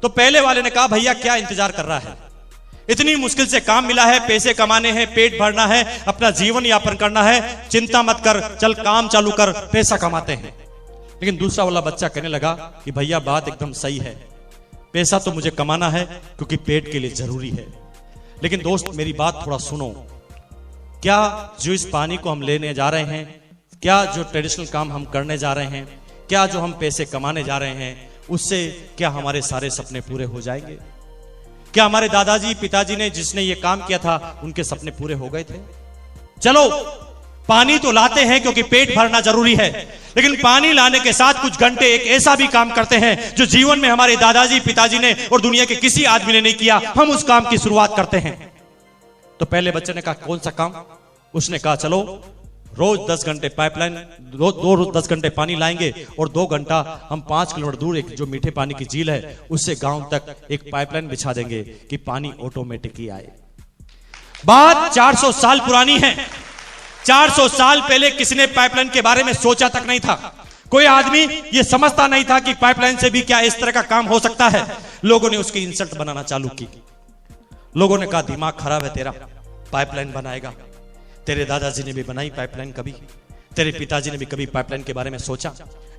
तो पहले वाले ने कहा, भैया क्या इंतजार कर रहा है? इतनी मुश्किल से काम मिला है, पैसे कमाने हैं, पेट भरना है, अपना जीवन यापन करना है, चिंता मत कर, चल काम चालू कर, पैसा कमाते हैं। लेकिन दूसरा वाला बच्चा कहने लगा कि भैया बात एकदम सही है, पैसा तो मुझे कमाना है क्योंकि पेट के लिए जरूरी है। लेकिन दोस्त मेरी बात थोड़ा सुनो, क्या जो इस पानी को हम लेने जा रहे हैं, क्या जो ट्रेडिशनल काम हम करने जा रहे हैं, क्या जो हम पैसे कमाने जा रहे हैं, उससे क्या हमारे सारे सपने पूरे हो जाएंगे? क्या हमारे दादाजी पिताजी ने जिसने ये काम किया था उनके सपने पूरे हो गए थे? चलो पानी तो लाते हैं क्योंकि पेट भरना जरूरी है, लेकिन पानी लाने के साथ कुछ घंटे एक ऐसा भी काम करते हैं जो जीवन में हमारे दादाजी पिताजी ने और दुनिया के किसी आदमी ने नहीं किया, हम उस काम की शुरुआत करते हैं। तो पहले बच्चे ने कहा कौन सा काम? उसने कहा चलो रोज 10 घंटे पाइपलाइन, रोज 10 घंटे पानी लाएंगे और 2 घंटा हम 5 किलोमीटर दूर एक जो मीठे पानी की झील है उससे गांव तक एक पाइपलाइन बिछा देंगे कि पानी ऑटोमेटिक ही आए। बात 400 साल पुरानी है। 400 साल पहले किसी ने पाइपलाइन के बारे में सोचा तक नहीं था। कोई आदमी ये समझता नहीं था कि पाइपलाइन से भी क्या इस तरह का काम हो सकता है। लोगों ने उसकी इंसल्ट बनाना चालू की। लोगों ने कहा दिमाग खराब है तेरा, पाइपलाइन बनाएगा? तेरे दादाजी ने भी बनाई पाइपलाइन कभी? तेरे पिताजी ने भी कभी पाइपलाइन के बारे में सोचा?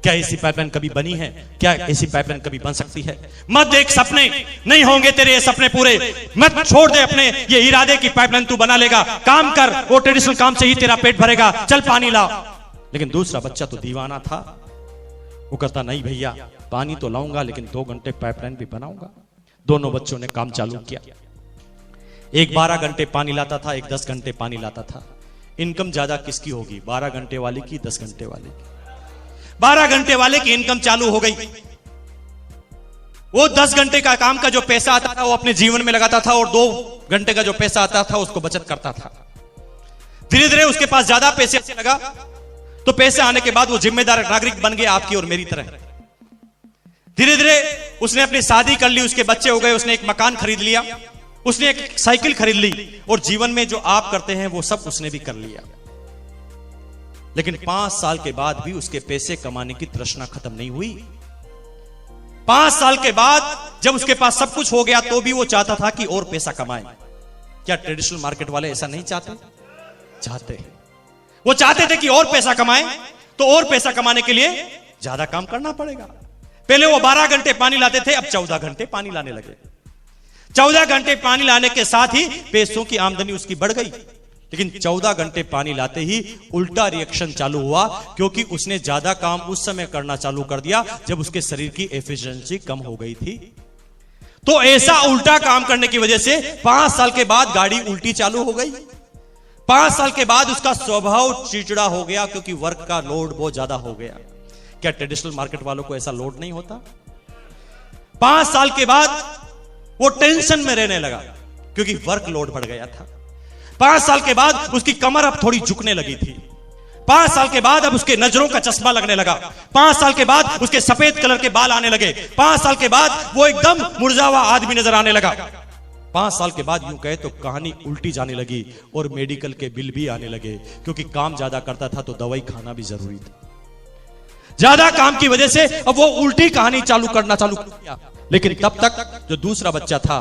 क्या ऐसी पाइपलाइन कभी बनी है? क्या ऐसी पाइपलाइन कभी बन सकती है? मत देख सपने, नहीं होंगे तेरे ये सपने पूरे। मत छोड़ दे अपने ये इरादे की पाइपलाइन तू बना लेगा। काम कर, वो ट्रेडिशनल काम से ही तेरा पेट भरेगा, चल पानी ला। लेकिन दूसरा बच्चा तो दीवाना था। वो कहता नहीं भैया पानी तो लाऊंगा लेकिन 2 घंटे पाइपलाइन भी बनाऊंगा। दोनों बच्चों ने काम चालू किया। एक 12 घंटे पानी लाता था, एक 10 घंटे पानी लाता था। इनकम ज्यादा किसकी होगी, 12 घंटे वाले की, 10 घंटे वाले की? 12 घंटे वाले की इनकम चालू हो गई। वो 10 घंटे का काम का जो पैसा आता था वो अपने जीवन में लगाता था और 2 घंटे का जो पैसा आता था उसको बचत करता था। धीरे धीरे उसके पास ज्यादा पैसे आने लगा, तो पैसे आने के बाद वो जिम्मेदार नागरिक बन गया आपकी और मेरी तरह। धीरे धीरे उसने अपनी शादी कर ली, उसके बच्चे हो गए, उसने एक मकान खरीद लिया, उसने एक साइकिल खरीद ली और जीवन में जो आप करते हैं वो सब उसने भी कर लिया। लेकिन 5 साल के बाद भी उसके पैसे कमाने की तृष्णा खत्म नहीं हुई। 5 साल के बाद जब उसके पास सब कुछ हो गया तो भी वो चाहता था कि और पैसा कमाए। क्या ट्रेडिशनल मार्केट वाले ऐसा नहीं चाहते? चाहते हैं। वो चाहते थे कि और पैसा कमाए, तो और पैसा कमाने के लिए ज्यादा काम करना पड़ेगा। पहले वो 12 घंटे पानी लाते थे, अब 14 घंटे पानी लाने लगे। 14 घंटे पानी लाने के साथ ही पैसों की आमदनी उसकी बढ़ गई। लेकिन 14 घंटे पानी लाते ही उल्टा रिएक्शन चालू हुआ, क्योंकि उसने ज्यादा काम उस समय करना चालू कर दिया जब उसके शरीर की एफिशिएंसी कम हो गई थी। तो ऐसा उल्टा काम करने की वजह से 5 साल के बाद गाड़ी उल्टी चालू हो गई। 5 साल के बाद उसका स्वभाव चिड़चिड़ा हो गया, क्योंकि वर्क का लोड बहुत ज्यादा हो गया। क्या ट्रेडिशनल मार्केट वालों को ऐसा लोड नहीं होता? 5 साल के बाद वो टेंशन में रहने लगा, क्योंकि वर्क लोड बढ़ गया था। 5 साल के बाद उसकी कमर अब थोड़ी झुकने लगी थी। 5 साल के बाद अब उसके नजरों का चश्मा लगने लगा। 5 साल के बाद उसके सफेद कलर के बाल आने लगे। 5 साल के बाद वो एकदम मुरझा हुआ आदमी नजर आने लगा। 5 साल के बाद यूं कहे तो कहानी उल्टी जाने लगी और मेडिकल के बिल भी आने लगे, क्योंकि काम ज्यादा करता था तो दवाई खाना भी जरूरी था। ज्यादा काम की वजह से अब वो उल्टी कहानी करना चालू कर दिया। लेकिन तब तक जो दूसरा बच्चा था,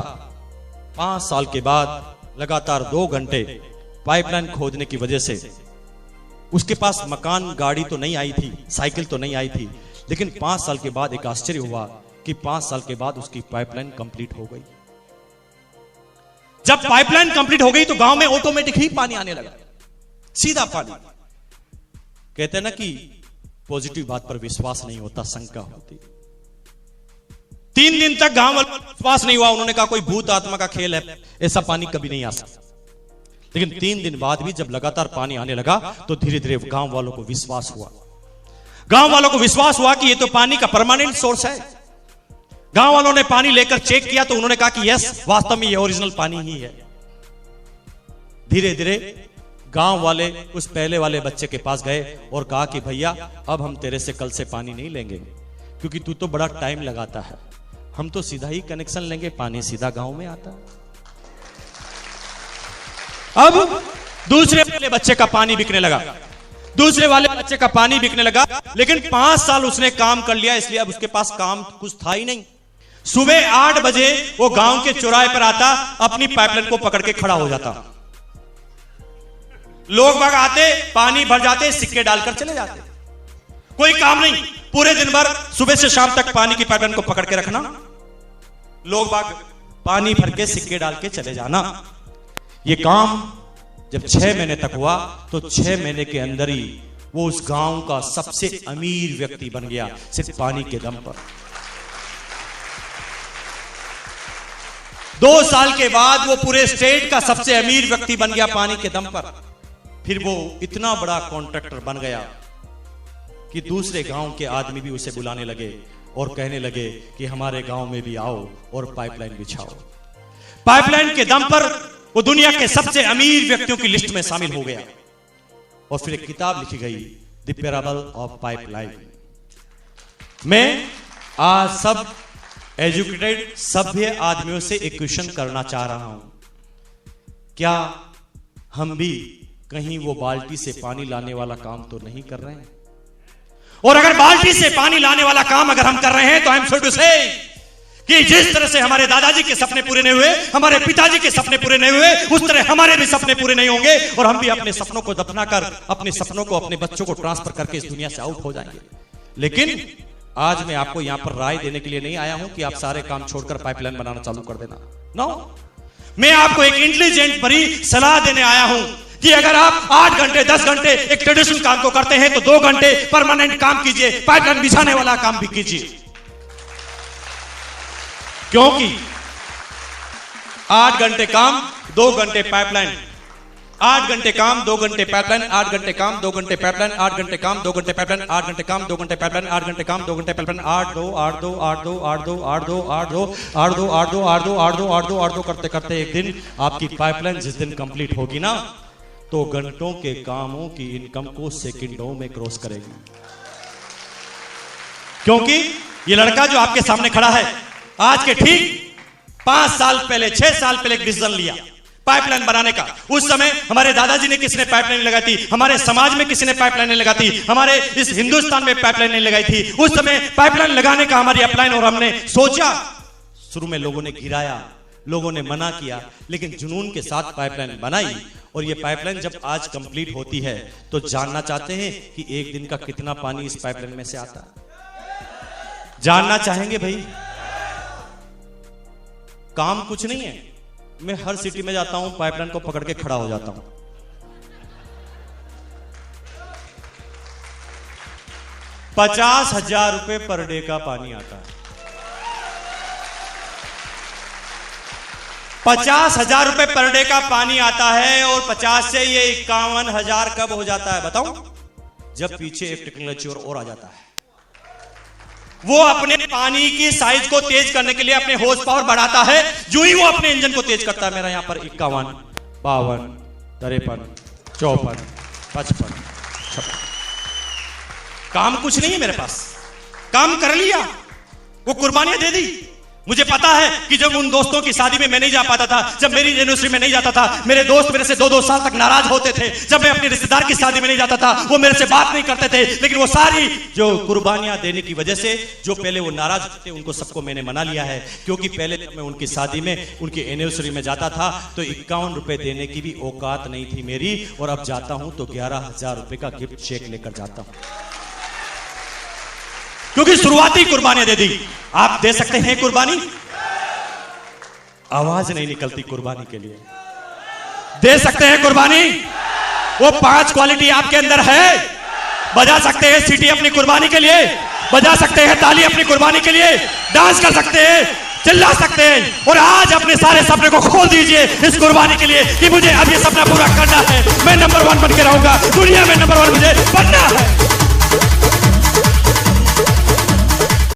5 साल के बाद लगातार 2 घंटे पाइपलाइन खोदने की वजह से उसके पास मकान, गाड़ी तो नहीं आई थी, साइकिल तो नहीं आई थी, लेकिन 5 साल के बाद एक आश्चर्य हुआ कि 5 साल के बाद उसकी पाइपलाइन कंप्लीट हो गई। जब पाइपलाइन कंप्लीट हो गई तो गांव में ऑटोमेटिक ही पानी आने लगा, सीधा पानी। कहते हैं ना कि पॉजिटिव बात पर विश्वास नहीं होता, शंका होती। 3 दिन तक गांव वालों को विश्वास नहीं हुआ। उन्होंने कहा कोई भूत आत्मा का खेल है, ऐसा पानी कभी नहीं आ सकता। लेकिन 3 दिन बाद भी जब लगातार पानी आने लगा तो धीरे धीरे गांव वालों को विश्वास हुआ। गांव वालों को विश्वास हुआ कि ये तो पानी का परमानेंट सोर्स है। गांव वालों ने पानी लेकर चेक किया तो उन्होंने कहा कि यस, वास्तव में ये ओरिजिनल पानी ही है। धीरे धीरे गांव वाले उस पहले वाले बच्चे के पास गए और कहा कि भैया अब हम तेरे से कल से पानी नहीं लेंगे, क्योंकि तू तो बड़ा टाइम लगाता है। हम तो सीधा ही कनेक्शन लेंगे, पानी सीधा गांव में आता। अब दूसरे वाले बच्चे का पानी बिकने लगा, दूसरे वाले बच्चे का पानी बिकने लगा। लेकिन 5 साल उसने काम कर लिया, इसलिए अब उसके पास काम कुछ था ही नहीं। सुबह 8 बजे वो गांव के चौराहे पर आता, अपनी पाइपलाइन को पकड़ के खड़ा हो जाता। लोग बाग आते, पानी भर जाते, सिक्के डालकर चले जाते। कोई काम नहीं, पूरे दिन भर सुबह से शाम तक पानी की पाइपलाइन को पकड़ के रखना, लोग बाग पानी भर के सिक्के डाल के चले जाना। ये काम जब 6 महीने तक हुआ तो 6 महीने के अंदर ही वो उस गांव का सबसे अमीर व्यक्ति बन गया, सिर्फ पानी के दम पर। 2 साल के बाद वो पूरे स्टेट का सबसे अमीर व्यक्ति बन गया पानी के दम पर। फिर वो इतना बड़ा कॉन्ट्रैक्टर बन गया कि दूसरे गांव के आदमी भी उसे बुलाने लगे और कहने लगे कि हमारे गांव में भी आओ और पाइपलाइन बिछाओ। पाइपलाइन के दम पर वो दुनिया के सबसे अमीर व्यक्तियों की लिस्ट में शामिल हो गया। और फिर एक किताब लिखी गई, द पैराबल ऑफ पाइपलाइन। मैं आज सब एजुकेटेड सभ्य आदमियों से एक क्वेश्चन करना चाह रहा हूं, क्या हम भी कहीं वो बाल्टी से पानी लाने वाला काम तो नहीं कर रहे हैं? और अगर बाल्टी से पानी लाने वाला काम अगर हम कर रहे हैं तो आई एम सॉरी टू से कि जिस तरह से हमारे दादाजी के सपने पूरे नहीं हुए, हमारे पिताजी के सपने पूरे नहीं हुए, उस तरह हमारे भी सपने पूरे नहीं होंगे और हम भी अपने सपनों को दफना कर, अपने सपनों को अपने बच्चों को ट्रांसफर करके इस दुनिया से आउट हो जाएंगे। लेकिन आज मैं आपको यहां पर राय देने के लिए नहीं आया हूं कि आप सारे काम छोड़कर पाइपलाइन बनाना चालू कर देना। नो, मैं आपको एक इंटेलिजेंट भरी सलाह देने आया हूं कि अगर आप 8 घंटे 10 घंटे एक ट्रेडिशनल काम को करते हैं तो 2 घंटे परमानेंट काम कीजिए, पाइपलाइन बिछाने वाला काम भी कीजिए। क्योंकि 8 घंटे काम 2 घंटे पाइपलाइन, 8 घंटे काम 2 घंटे पाइपलाइन, 8 घंटे काम 2 घंटे पाइपलाइन, 8 घंटे काम 2 घंटे पाइपलाइन, 8 घंटे काम 2 घंटे पाइपलाइन, 8 घंटे काम 2 घंटे पाइपलाइन, 8 2 8 2 8 2 8 2 8 2 8 2 8 2 8 2 8 2 8 2 8 2 8 2 करते करते एक दिन आपकी पाइपलाइन जिस दिन कंप्लीट होगी ना, तो घंटों के कामों की इनकम को सेकंडों में क्रॉस करेगी। क्योंकि ये लड़का जो आपके सामने खड़ा है, आज के ठीक 5 साल पहले 6 साल पहले एक डिसीजन लिया पाइपलाइन बनाने का। उस समय हमारे दादाजी ने किसी ने पाइपलाइन लगाई थी, हमारे समाज में किसी ने पाइपलाइन लगाई थी, हमारे इस हिंदुस्तान में पाइपलाइन नहीं लगाई थी। उस समय पाइपलाइन लगाने का हमारी अपलाइन और हमने सोचा, शुरू में लोगों ने गिराया, लोगों ने मना किया, लेकिन जुनून के साथ पाइपलाइन बनाई। और ये पाइपलाइन जब आज कंप्लीट होती है तो जानना चाहते हैं कि एक दिन का कितना पानी इस पाइपलाइन में से आता है? जानना चाहेंगे भाई? काम कुछ नहीं है, मैं हर सिटी में जाता हूं, पाइपलाइन को पकड़ के खड़ा हो जाता हूं। 50,000 रुपए पर डे का पानी आता है। 50,000 रुपए पर डे का पानी आता है और 50 से ये 51,000 कब हो जाता है बताऊं? जब पीछे एक टेक्नोलॉजी और आ जाता है। वो अपने पानी की साइज को तेज करने के लिए अपने हॉर्स पावर बढ़ाता है। जो ही वो अपने इंजन को तेज करता है, मेरा यहां पर 51, 52, 53, 54, 55, 56, काम कुछ नहीं है मेरे पास, काम कर लिया, वो कुर्बानियां दे दी। मुझे पता है कि जब उन दोस्तों की शादी में मैं नहीं जा पाता था, जब मेरी एनिवर्सरी में नहीं जाता था, मेरे दोस्त मेरे से 2-2 साल तक नाराज होते थे। जब मैं अपने रिश्तेदार की शादी में नहीं जाता था, वो मेरे से बात नहीं करते थे। लेकिन वो सारी जो कुर्बानियां देने की वजह से, जो पहले वो नाराज होते, उनको सबको मैंने मना लिया है। क्योंकि पहले जब मैं उनकी शादी में, उनकी एनिवर्सरी में जाता था तो 51 रुपए देने की भी औकात नहीं थी मेरी, और अब जाता हूं तो 11,000 रुपए का गिफ्ट चेक लेकर जाता हूं, क्योंकि शुरुआती कुर्बानियां दे दी। आप दे सकते हैं कुर्बानी? आवाज नहीं निकलती कुर्बानी के लिए। दे सकते हैं कुर्बानी? वो 5 क्वालिटी आपके अंदर है। बजा सकते हैं सीटी अपनी कुर्बानी के लिए, बजा सकते हैं ताली अपनी कुर्बानी के लिए, डांस कर सकते हैं, चिल्ला सकते हैं। और आज अपने सारे सपने को खोल दीजिए इस कुर्बानी के लिए कि मुझे अब ये सपना पूरा करना है। मैं नंबर 1 बन के रहूंगा, दुनिया में नंबर 1 मुझे बनना है।